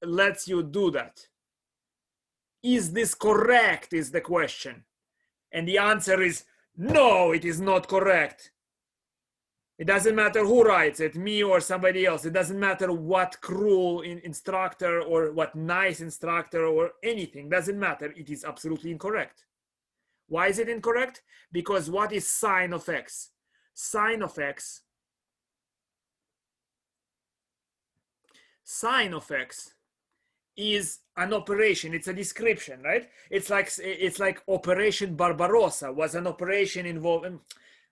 lets you do that. Is this correct is the question. And the answer is no, it is not correct. It doesn't matter who writes it, me or somebody else. It doesn't matter what cruel instructor or what nice instructor or anything. Doesn't matter. It is absolutely incorrect. Why is it incorrect? Because what is sine of x? Sine of x is an operation. It's a description, right? It's like Operation Barbarossa was an operation involving.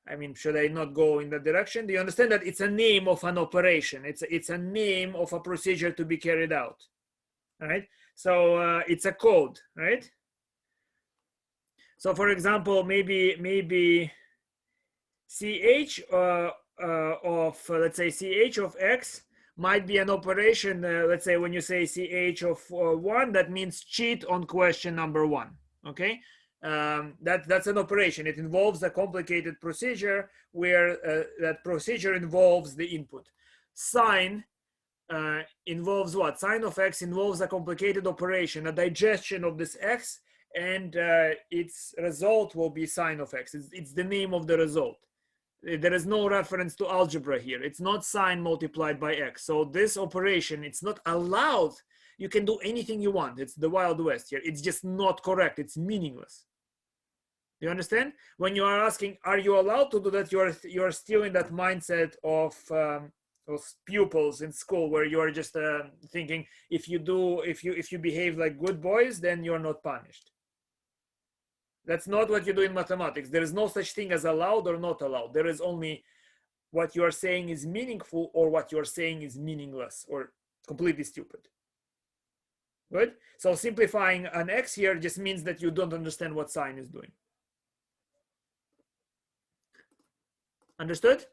I mean, should I not go in that direction? Do you understand that it's a name of an operation? It's a name of a procedure to be carried out, right? So it's a code, right? So for example, maybe ch of let's say ch of x might be an operation. Let's say when you say ch of 1, that means cheat on question number 1. Okay. That's an operation. It involves a complicated procedure where that procedure involves the input. Sine involves what? Sine of x involves a complicated operation, a digestion of this x, and its result will be sine of x. It's the name of the result. There is no reference to algebra here. It's not sine multiplied by x. So this operation, it's not allowed. You can do anything you want. It's the Wild West here. It's just not correct. It's meaningless. You understand? When you are asking, are you allowed to do that? You are still in that mindset of pupils in school where you are just thinking, if you behave like good boys, then you're not punished. That's not what you do in mathematics. There is no such thing as allowed or not allowed. There is only what you are saying is meaningful or what you are saying is meaningless or completely stupid. Good? So simplifying an x here just means that you don't understand what sine is doing. Understood?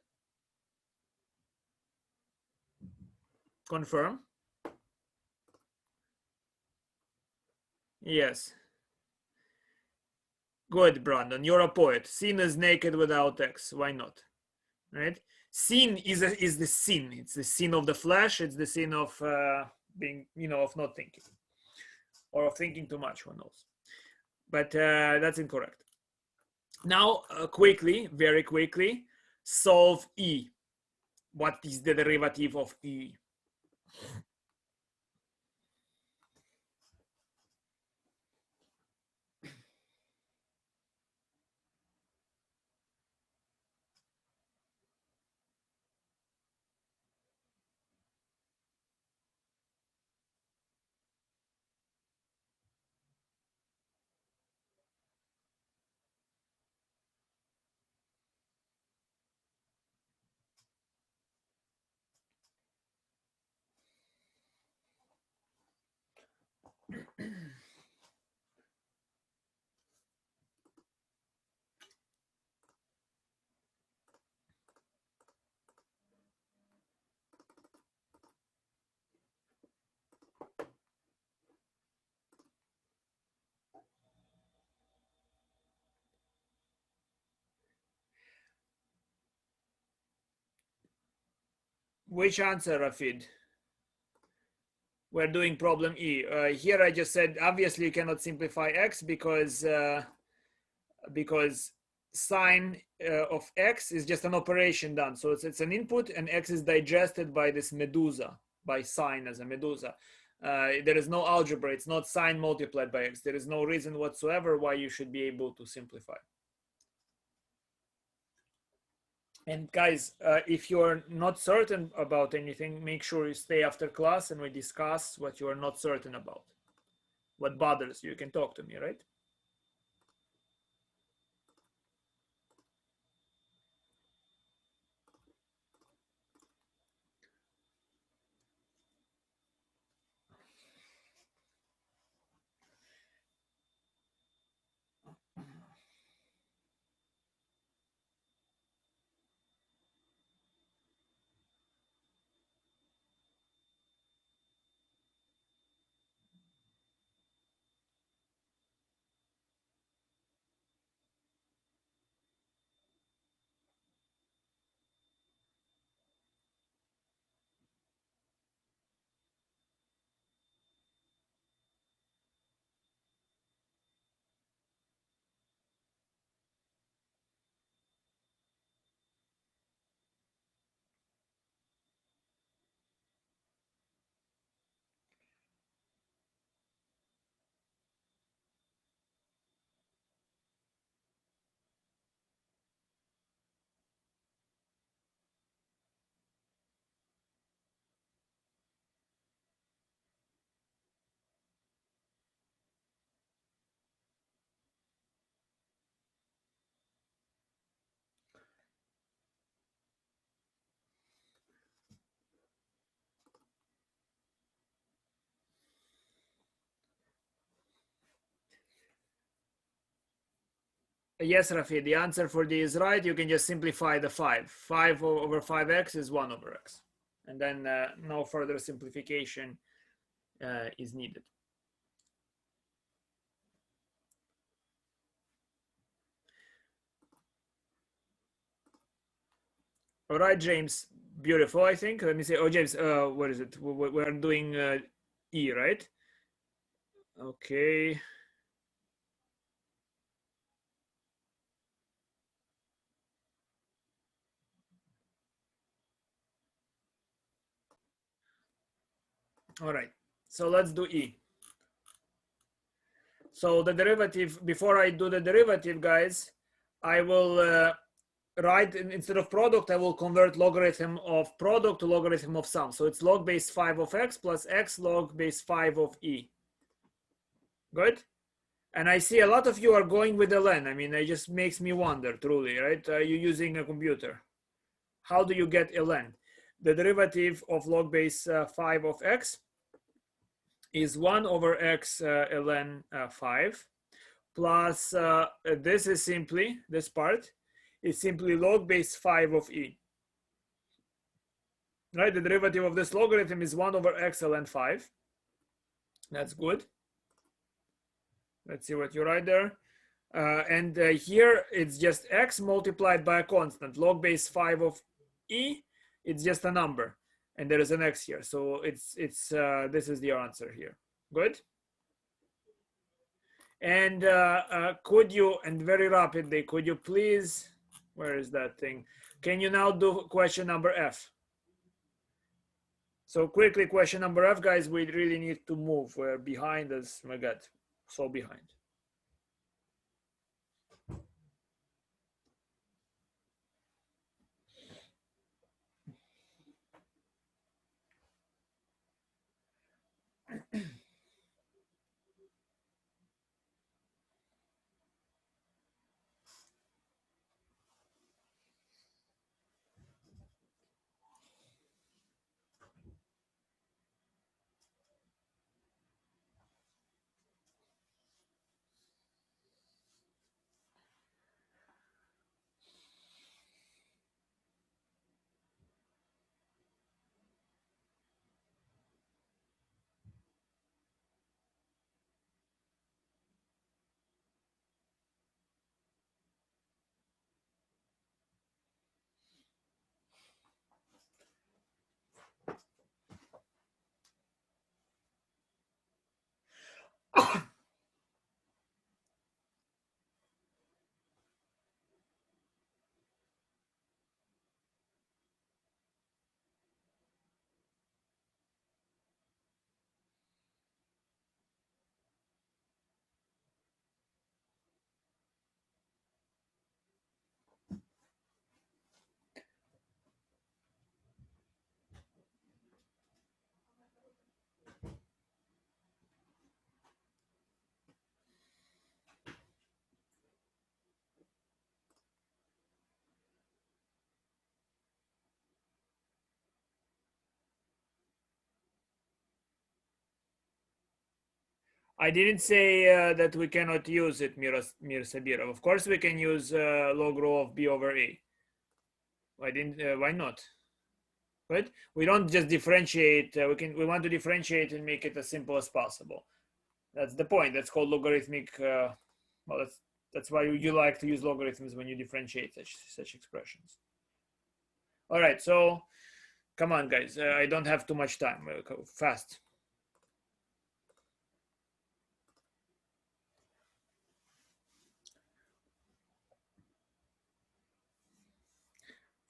Confirm. Yes. Good, Brandon. You're a poet. Sin is naked without x. Why not? Right? Sin is the sin. It's the sin of the flesh. It's the sin of being, of not thinking, or of thinking too much. Who knows? But that's incorrect. Now, quickly, very quickly, solve E. What is the derivative of E? Which answer, Rafid? We're doing problem E. Here I just said, obviously you cannot simplify x because sine of x is just an operation done. So it's an input and x is digested by this medusa, by sine as a medusa. There is no algebra. It's not sine multiplied by x. There is no reason whatsoever why you should be able to simplify. And guys, if you're not certain about anything, make sure you stay after class and we discuss what you are not certain about. What bothers you. You can talk to me, right? Yes, Rafi, the answer for D is right. You can just simplify the 5. 5 over 5x is 1 over x. And then no further simplification is needed. All right, James. Beautiful, I think. Let me see. Oh, James, what is it? We're doing E, right? Okay. All right. So let's do E. So the derivative, before I do the derivative, guys, I will write, instead of product, I will convert logarithm of product to logarithm of sum. So it's log base 5 of x plus x log base 5 of E. Good? And I see a lot of you are going with the len. I mean, it just makes me wonder, truly, right? Are you using a computer? How do you get ln? The derivative of log base 5 of x is 1 over x ln 5 plus this is simply, this part is simply log base 5 of E. Right, the derivative of this logarithm is 1 over x ln 5. That's good. Let's see what you write there. And here it's just x multiplied by a constant. Log base 5 of E, it's just a number. And there is an x here. So it's this is the answer here. Good? And could you, and very rapidly, could you please, where is that thing? Can you now do question number F? So quickly, question number F, guys, we really need to move. We're behind us, my God, so behind. I didn't say that we cannot use it, Mir Sabirov. Of course, we can use log rho of b over a. Why didn't? Why not? Right? We don't just differentiate. We want to differentiate and make it as simple as possible. That's the point. That's called logarithmic. Well, that's why you like to use logarithms when you differentiate such expressions. All right. So, come on, guys. I don't have too much time. Go fast.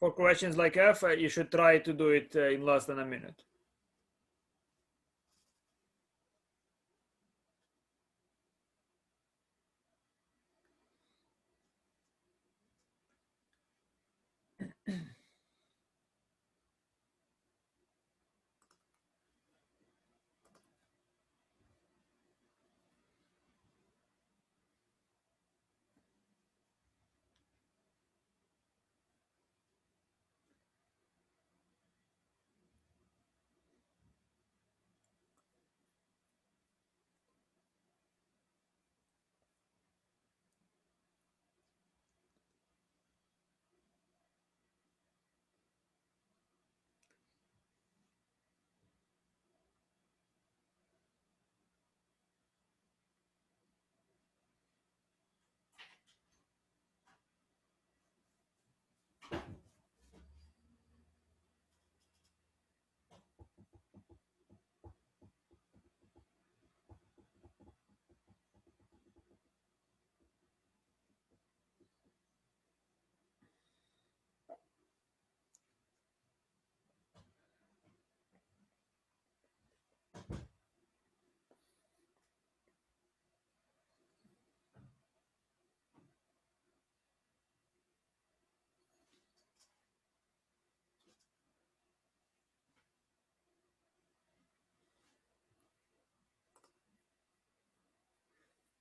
For questions like F, you should try to do it in less than a minute.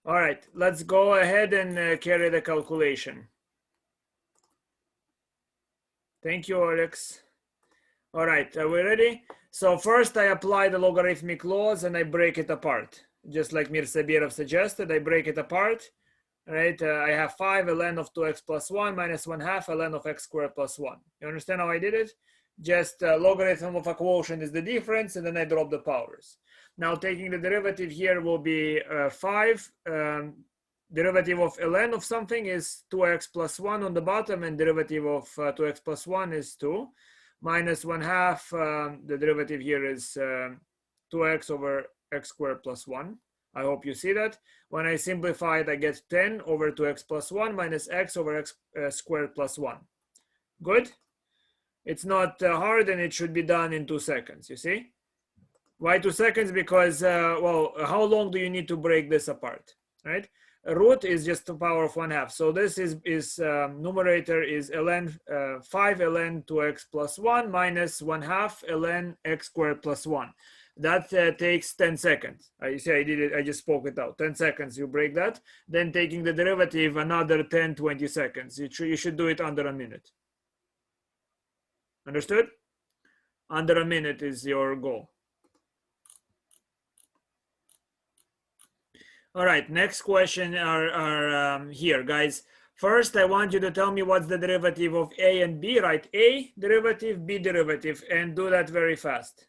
All right, let's go ahead and carry the calculation. Thank you, Alex. All right, are we ready? So first I apply the logarithmic laws and I break it apart. Just like Mir Sabirov suggested, I break it apart. All right, I have 5 ln of 2x plus 1 minus 1/2 ln of x squared plus 1. You understand how I did it? Just logarithm of a quotient is the difference, and then I drop the powers. Now taking the derivative here will be 5. Derivative of ln of something is 2x plus 1 on the bottom, and derivative of 2x plus 1 is 2. Minus 1/2, the derivative here is 2x over x squared plus 1. I hope you see that. When I simplify it, I get 10 over 2x plus 1 minus x over x squared plus 1. Good? It's not hard, and it should be done in 2 seconds, you see? Why 2 seconds? Because, well, how long do you need to break this apart, right? Root is just the power of 1/2. So this is numerator is ln 5 ln 2x plus 1 minus 1/2 ln x squared plus 1. That takes 10 seconds. You see, I did it. I just spoke it out. 10 seconds, you break that. Then taking the derivative, another 10, 20 seconds. You should do it under a minute. Understood? Under a minute is your goal. All right, next question are here, guys. First, I want you to tell me what's the derivative of a and b, right? A derivative, b derivative, and do that very fast,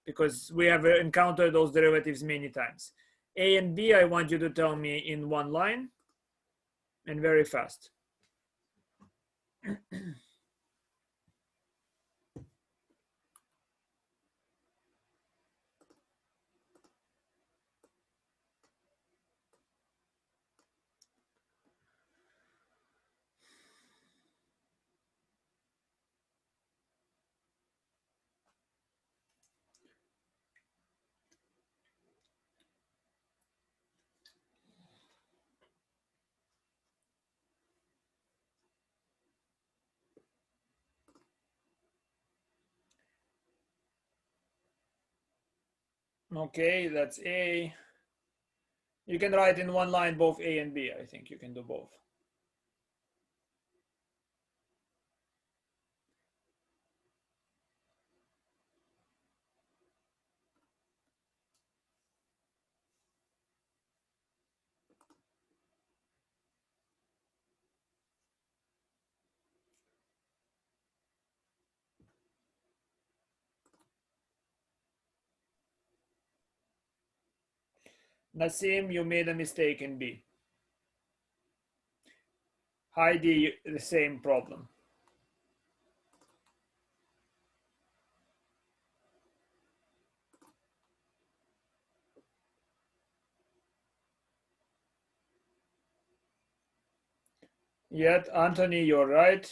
because we have encountered those derivatives many times. A and B, I want you to tell me in one line and very fast. Okay, that's A. You can write in one line both A and B. I think you can do both. Nassim, you made a mistake in B. Heidi, the same problem. Yet, Anthony, you're right.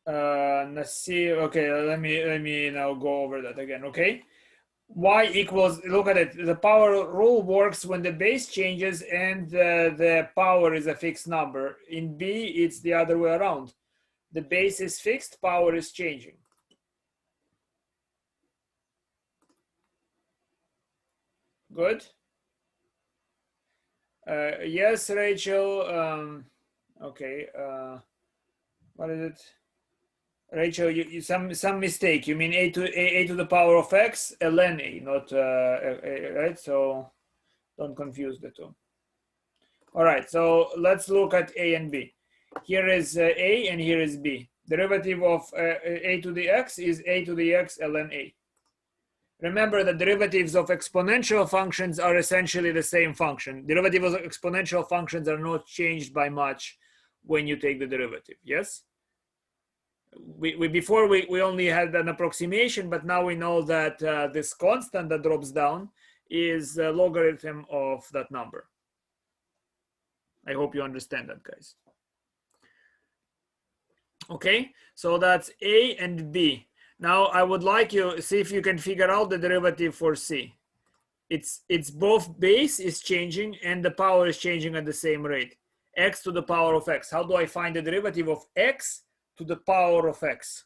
Nassim, okay, let me now go over that again, okay? Y equals, look at it, the power rule works when the base changes and the power is a fixed number. In B, it's the other way around. The base is fixed, power is changing. Good. Yes, Rachel. Okay. What is it? Rachel, you some mistake. You mean a to the power of x ln a, not right? So don't confuse the two. All right. So let's look at a and b. Here is a and here is b. Derivative of a to the x is a to the x ln a. Remember that derivatives of exponential functions are essentially the same function. Derivatives of exponential functions are not changed by much when you take the derivative, yes? Before we only had an approximation, but now we know that this constant that drops down is a logarithm of that number. I hope you understand that, guys. Okay, so that's A and B. Now I would like you see if you can figure out the derivative for C. It's both base is changing and the power is changing at the same rate. X to the power of x. How do I find the derivative of x to the power of x?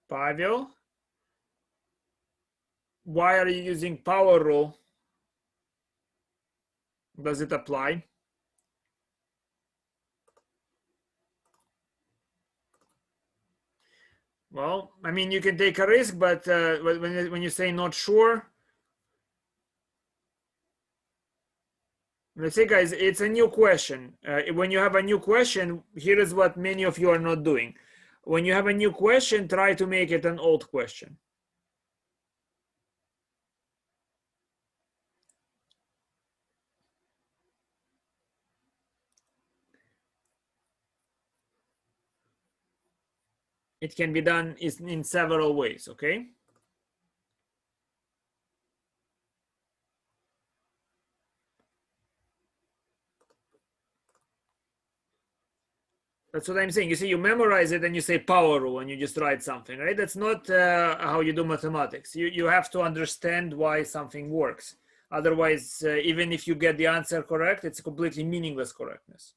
Pavel, why are you using power rule? Does it apply? Well, I mean, you can take a risk, but when you say not sure, let's say, guys, it's a new question. When you have a new question, here is what many of you are not doing. When you have a new question, try to make it an old question. It can be done in several ways, okay? That's what I'm saying. You see, you memorize it and you say power rule and you just write something, right? That's not how you do mathematics. You have to understand why something works. Otherwise, even if you get the answer correct, it's completely meaningless correctness.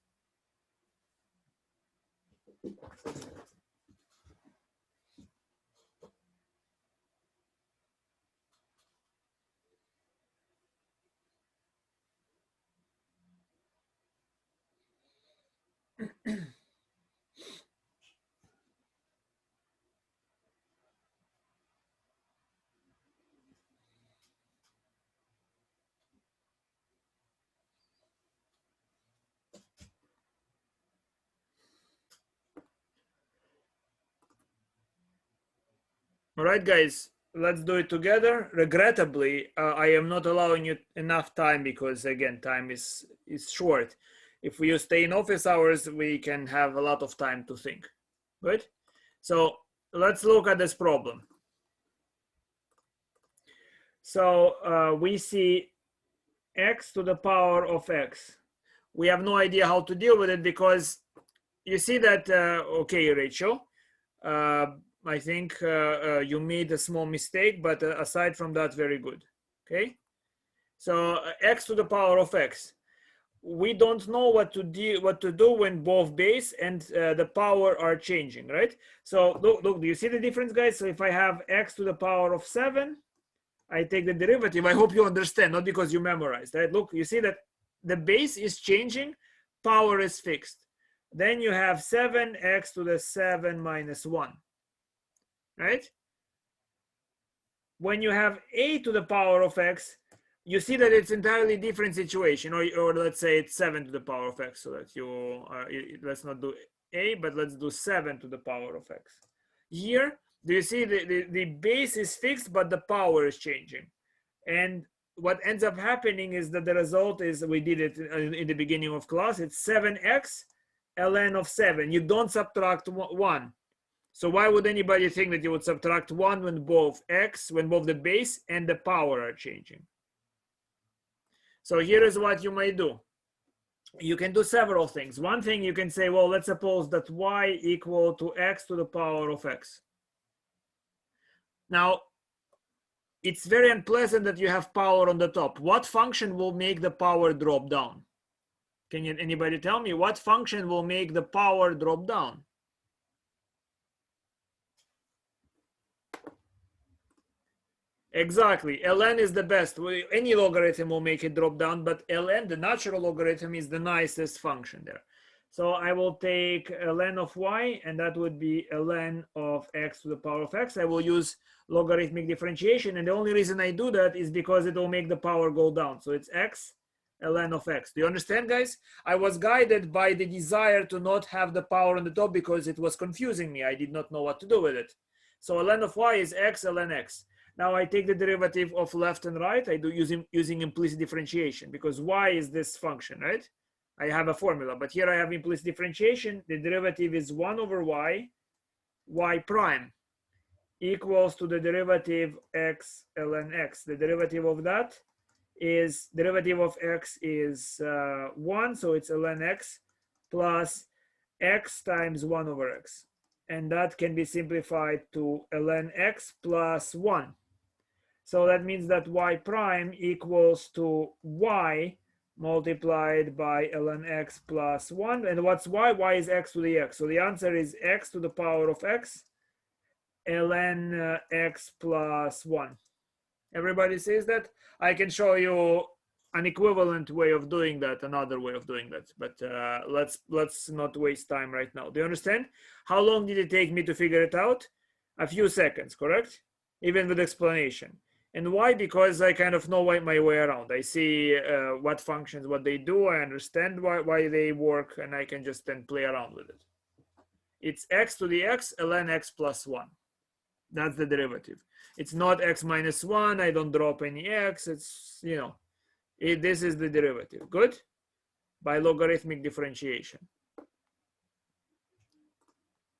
All right, guys, let's do it together. Regrettably, I am not allowing you enough time because, again, time is short. If we stay in office hours, we can have a lot of time to think. Good? So let's look at this problem. So we see x to the power of x. We have no idea how to deal with it because you see that, okay, Rachel, I think you made a small mistake, but aside from that, very good. Okay, so x to the power of x. we don't know what to do when both base and the power are changing, right? So look, do you see the difference, guys? So if I have x to the power of 7, I take the derivative. I hope you understand, not because you memorized, right? Look, you see that the base is changing, power is fixed. Then you have 7x to the 7 minus 1, right? When you have a to the power of x, you see that it's entirely different situation, or let's say it's 7 to the power of x, so that you let's not do a, but let's do 7 to the power of x. Here, do you see the base is fixed, but the power is changing? And what ends up happening is that the result is, we did it in the beginning of class, it's 7x ln of 7. You don't subtract 1. So why would anybody think that you would subtract 1 when both the base and the power are changing? So here is what you may do. You can do several things. One thing, you can say, well, let's suppose that y equal to x to the power of x. Now, it's very unpleasant that you have power on the top. What function will make the power drop down? Can anybody tell me what function will make the power drop down? Exactly, ln is the best. Any logarithm will make it drop down, but ln, the natural logarithm, is the nicest function there. So I will take ln of y, and that would be ln of x to the power of x. I will use logarithmic differentiation, and the only reason I do that is because it will make the power go down. So it's x ln of x. Do you understand, guys? I was guided by the desire to not have the power on the top because it was confusing me. I did not know what to do with it. So ln of y is x ln x. Now I take the derivative of left and right. I do using implicit differentiation, because y is this function, right? I have a formula, but here I have implicit differentiation. The derivative is 1 over y prime equals to the derivative x ln x. The derivative of that is, derivative of x is 1, so it's ln x plus x times 1 over x. And that can be simplified to ln x plus 1. So that means that y prime equals to y multiplied by ln x plus 1. And what's y? Y is x to the x. So the answer is x to the power of x ln x plus 1. Everybody says that? I can show you an equivalent way of doing that, another way of doing that. But let's not waste time right now. Do you understand? How long did it take me to figure it out? A few seconds, correct? Even with explanation. And why? Because I kind of know my way around. I see what functions, what they do. I understand why they work, and I can just then play around with it. It's x to the x ln x plus 1. That's the derivative. It's not x minus 1. I don't drop any x. It's, you know, this is the derivative. Good? By logarithmic differentiation.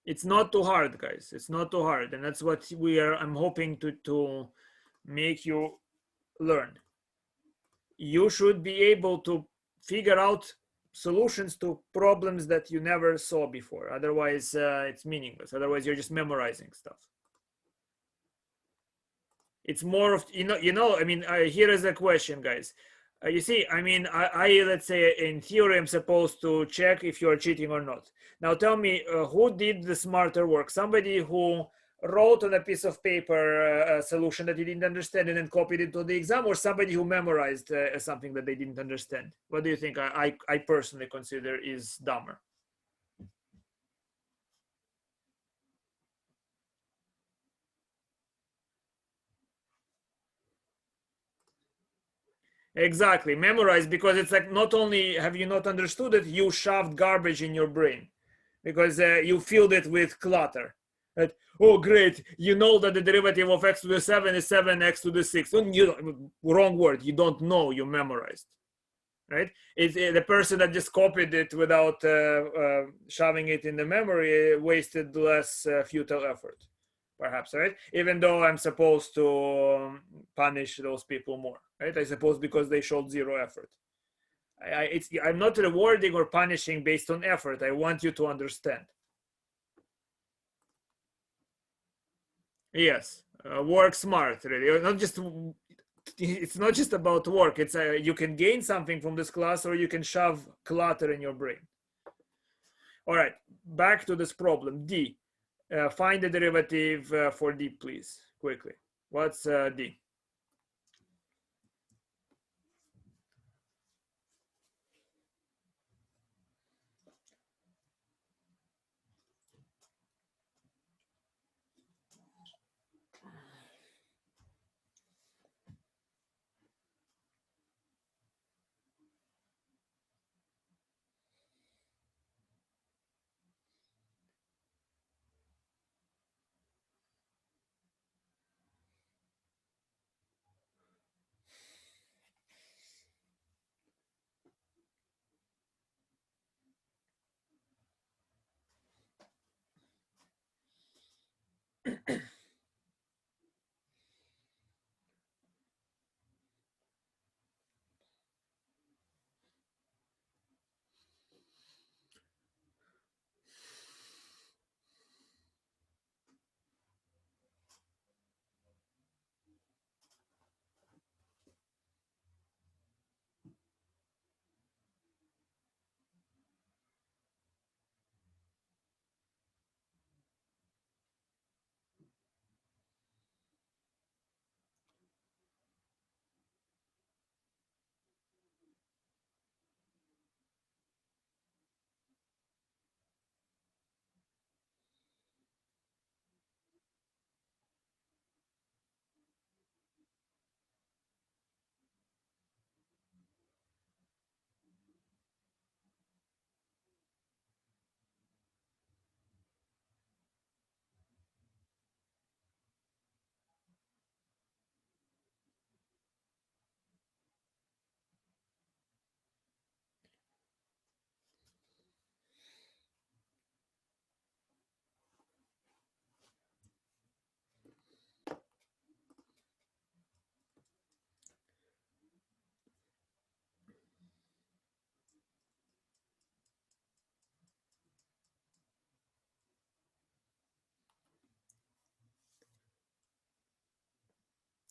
It's not too hard, guys. It's not too hard. And that's what I'm hoping to make you learn. You should be able to figure out solutions to problems that you never saw before. Otherwise, it's meaningless. Otherwise, you're just memorizing stuff. It's more of, I mean, here is a question, guys. You see, I mean, I let's say in theory, I'm supposed to check if you're cheating or not. Now tell me, who did the smarter work? Somebody who wrote on a piece of paper a solution that he didn't understand and then copied it to the exam, or somebody who memorized something that they didn't understand? What do you think I personally consider is dumber? Exactly, memorize, because it's like, not only have you not understood it, you shoved garbage in your brain because you filled it with clutter. Right? Oh, great, you know that the derivative of x to the 7 is 7x to the 6. Wrong word, you don't know, you memorized. Right? It's the person that just copied it without shoving it in the memory wasted less futile effort, perhaps, right? Even though I'm supposed to punish those people more, right? I suppose because they showed zero effort. I'm not rewarding or punishing based on effort. I want you to understand. Yes, work smart, really. Not just it's not just about work. It's you can gain something from this class, or you can shove clutter in your brain. All right, back to this problem. D. Find the derivative for D, please, quickly. What's D?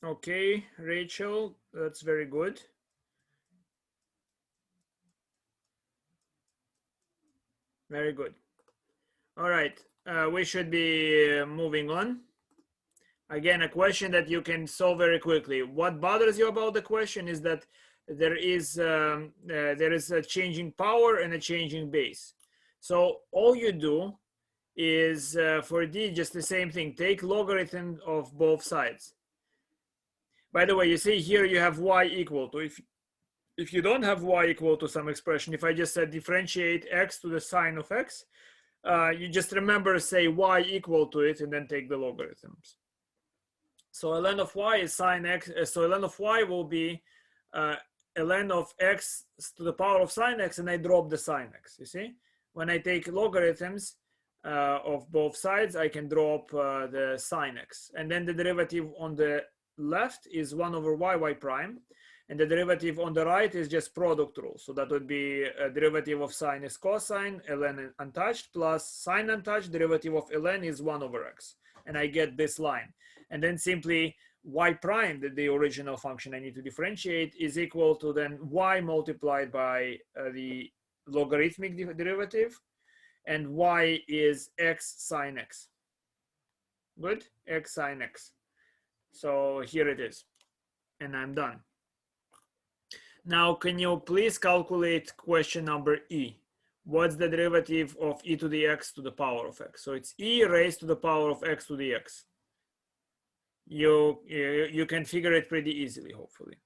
Okay, Rachel, that's very good. Very good. All right, we should be moving on. Again, a question that you can solve very quickly. What bothers you about the question is that there is a changing power and a changing base. So all you do is for D, just the same thing. Take logarithm of both sides. By the way, you see here you have y equal to, if you don't have y equal to some expression, if I just said differentiate x to the sine of x, you just remember say y equal to it and then take the logarithms. So ln of y is sine x, so ln of y will be ln of x to the power of sine x, and I drop the sine x, you see? When I take logarithms of both sides, I can drop the sine x. And then the derivative on the left is 1 over y prime. And the derivative on the right is just product rule. So that would be a derivative of sine is cosine, ln untouched, plus sine untouched, derivative of ln is 1 over x. And I get this line. And then simply y prime, the original function I need to differentiate, is equal to then y multiplied by the logarithmic derivative. And y is x sine x. Good? X sine x. So here it is. And I'm done. Now, can you please calculate question number E? What's the derivative of e to the x to the power of x? So it's e raised to the power of x to the x. You can figure it pretty easily, hopefully.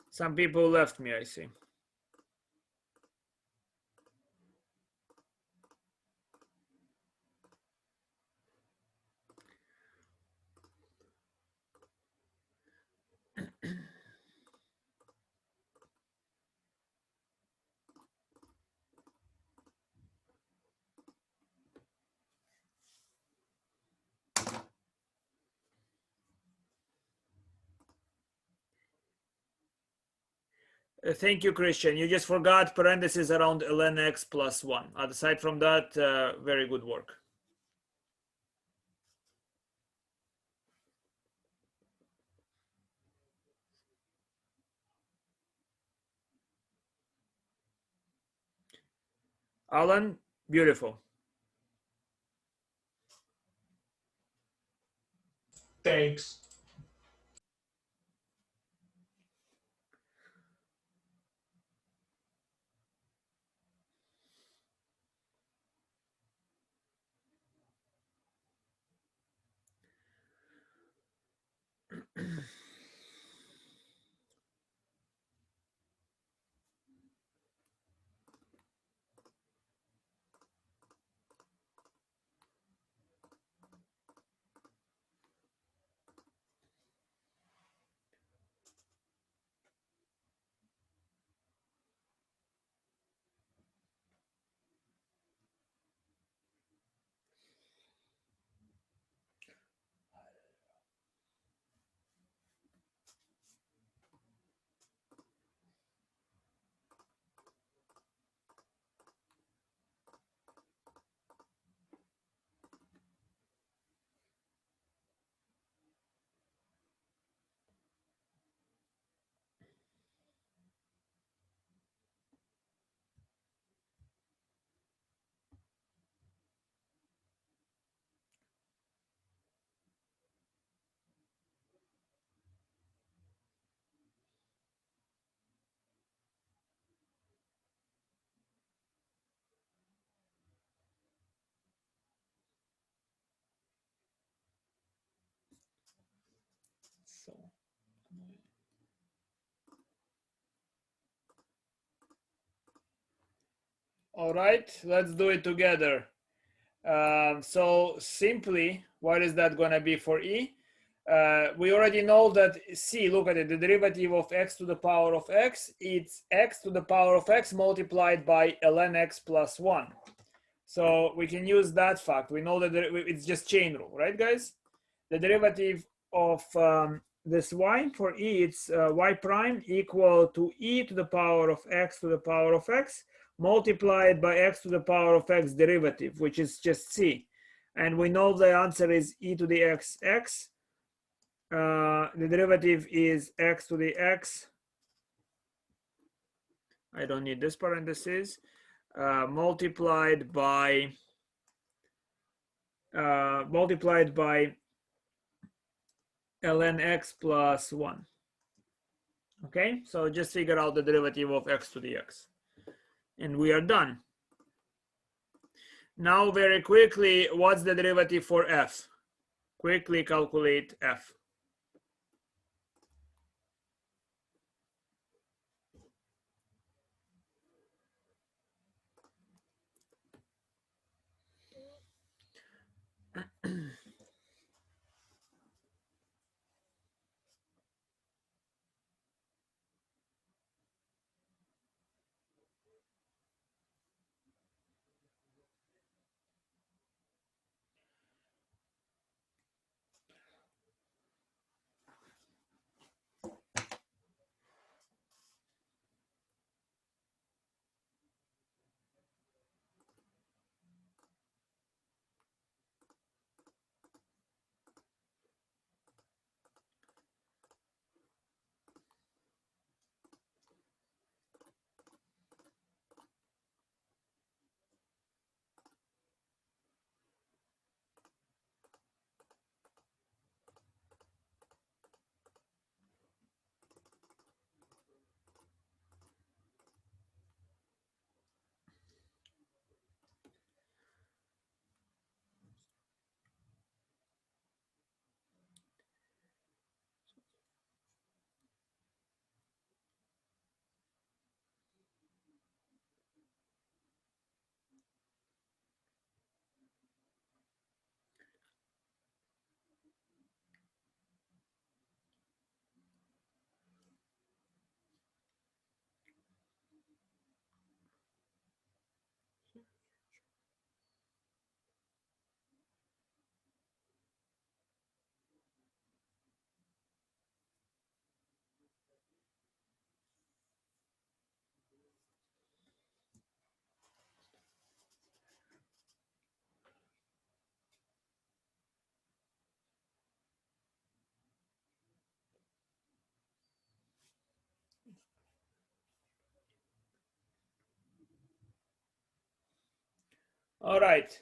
Some people left me, I see. Thank you, Christian. You just forgot parentheses around ln x plus 1. Aside from that, very good work. Alan, beautiful. Thanks. So, all right, let's do it together. So simply, what is that going to be for e? We already know that c, look at it, the derivative of x to the power of x, it's x to the power of x multiplied by ln x plus 1. So we can use that fact. We know that it's just chain rule, right, guys? The derivative of this y for e, it's y prime equal to e to the power of x to the power of x multiplied by x to the power of x derivative, which is just c. And we know the answer is e to the x x. The derivative is x to the x. I don't need this parenthesis. Multiplied by ln x plus 1. Okay, so just figure out the derivative of x to the x. And we are done. Now, very quickly, what's the derivative for f? Quickly calculate f. All right,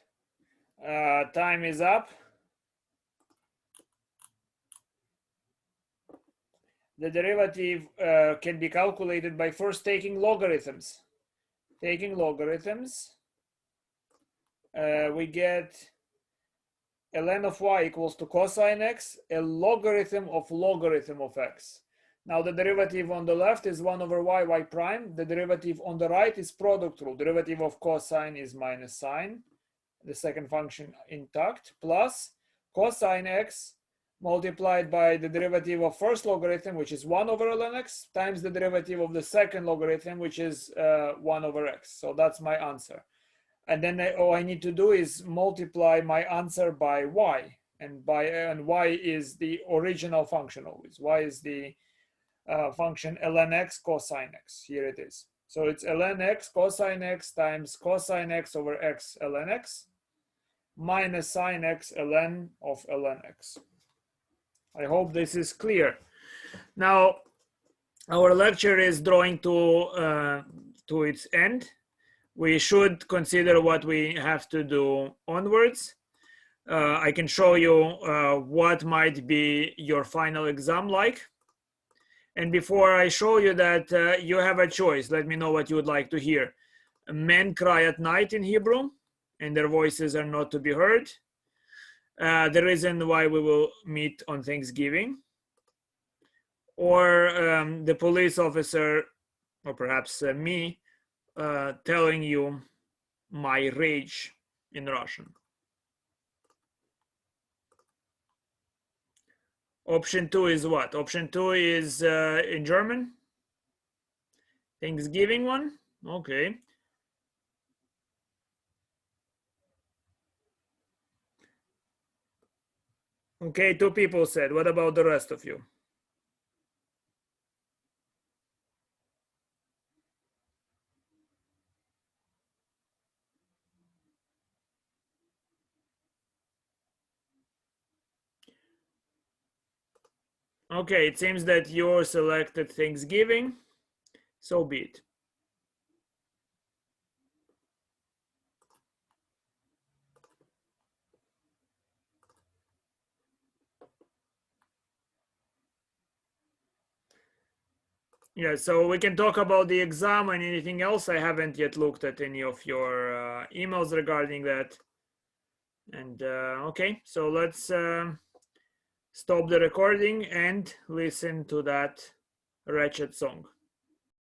time is up. The derivative can be calculated by first taking logarithms. Taking logarithms, we get ln of y equals to cosine x, a logarithm of x. Now the derivative on the left is 1 over y prime. The derivative on the right is product rule. Derivative of cosine is minus sine, the second function intact, plus cosine x multiplied by the derivative of first logarithm, which is 1 over ln x, times the derivative of the second logarithm, which is 1 over x. So that's my answer. And then all I need to do is multiply my answer by y, and y is the original function always. Y is the function ln x cosine x. Here it is. So it's ln x cosine x times cosine x over x ln x minus sine x ln of ln x. I hope this is clear. Now, our lecture is drawing to its end. We should consider what we have to do onwards. I can show you what might be your final exam like. And before I show you that, you have a choice. Let me know what you would like to hear. Men cry at night in Hebrew, and their voices are not to be heard. The reason why we will meet on Thanksgiving. Or the police officer, or perhaps me, telling you my rage in Russian. Option 2 is what? Option 2 is in German. Thanksgiving one? Okay. Okay, 2 people said. What about the rest of you? Okay, it seems that you selected Thanksgiving. So be it. Yeah, so we can talk about the exam and anything else. I haven't yet looked at any of your emails regarding that. And okay, so let's stop the recording and listen to that wretched song.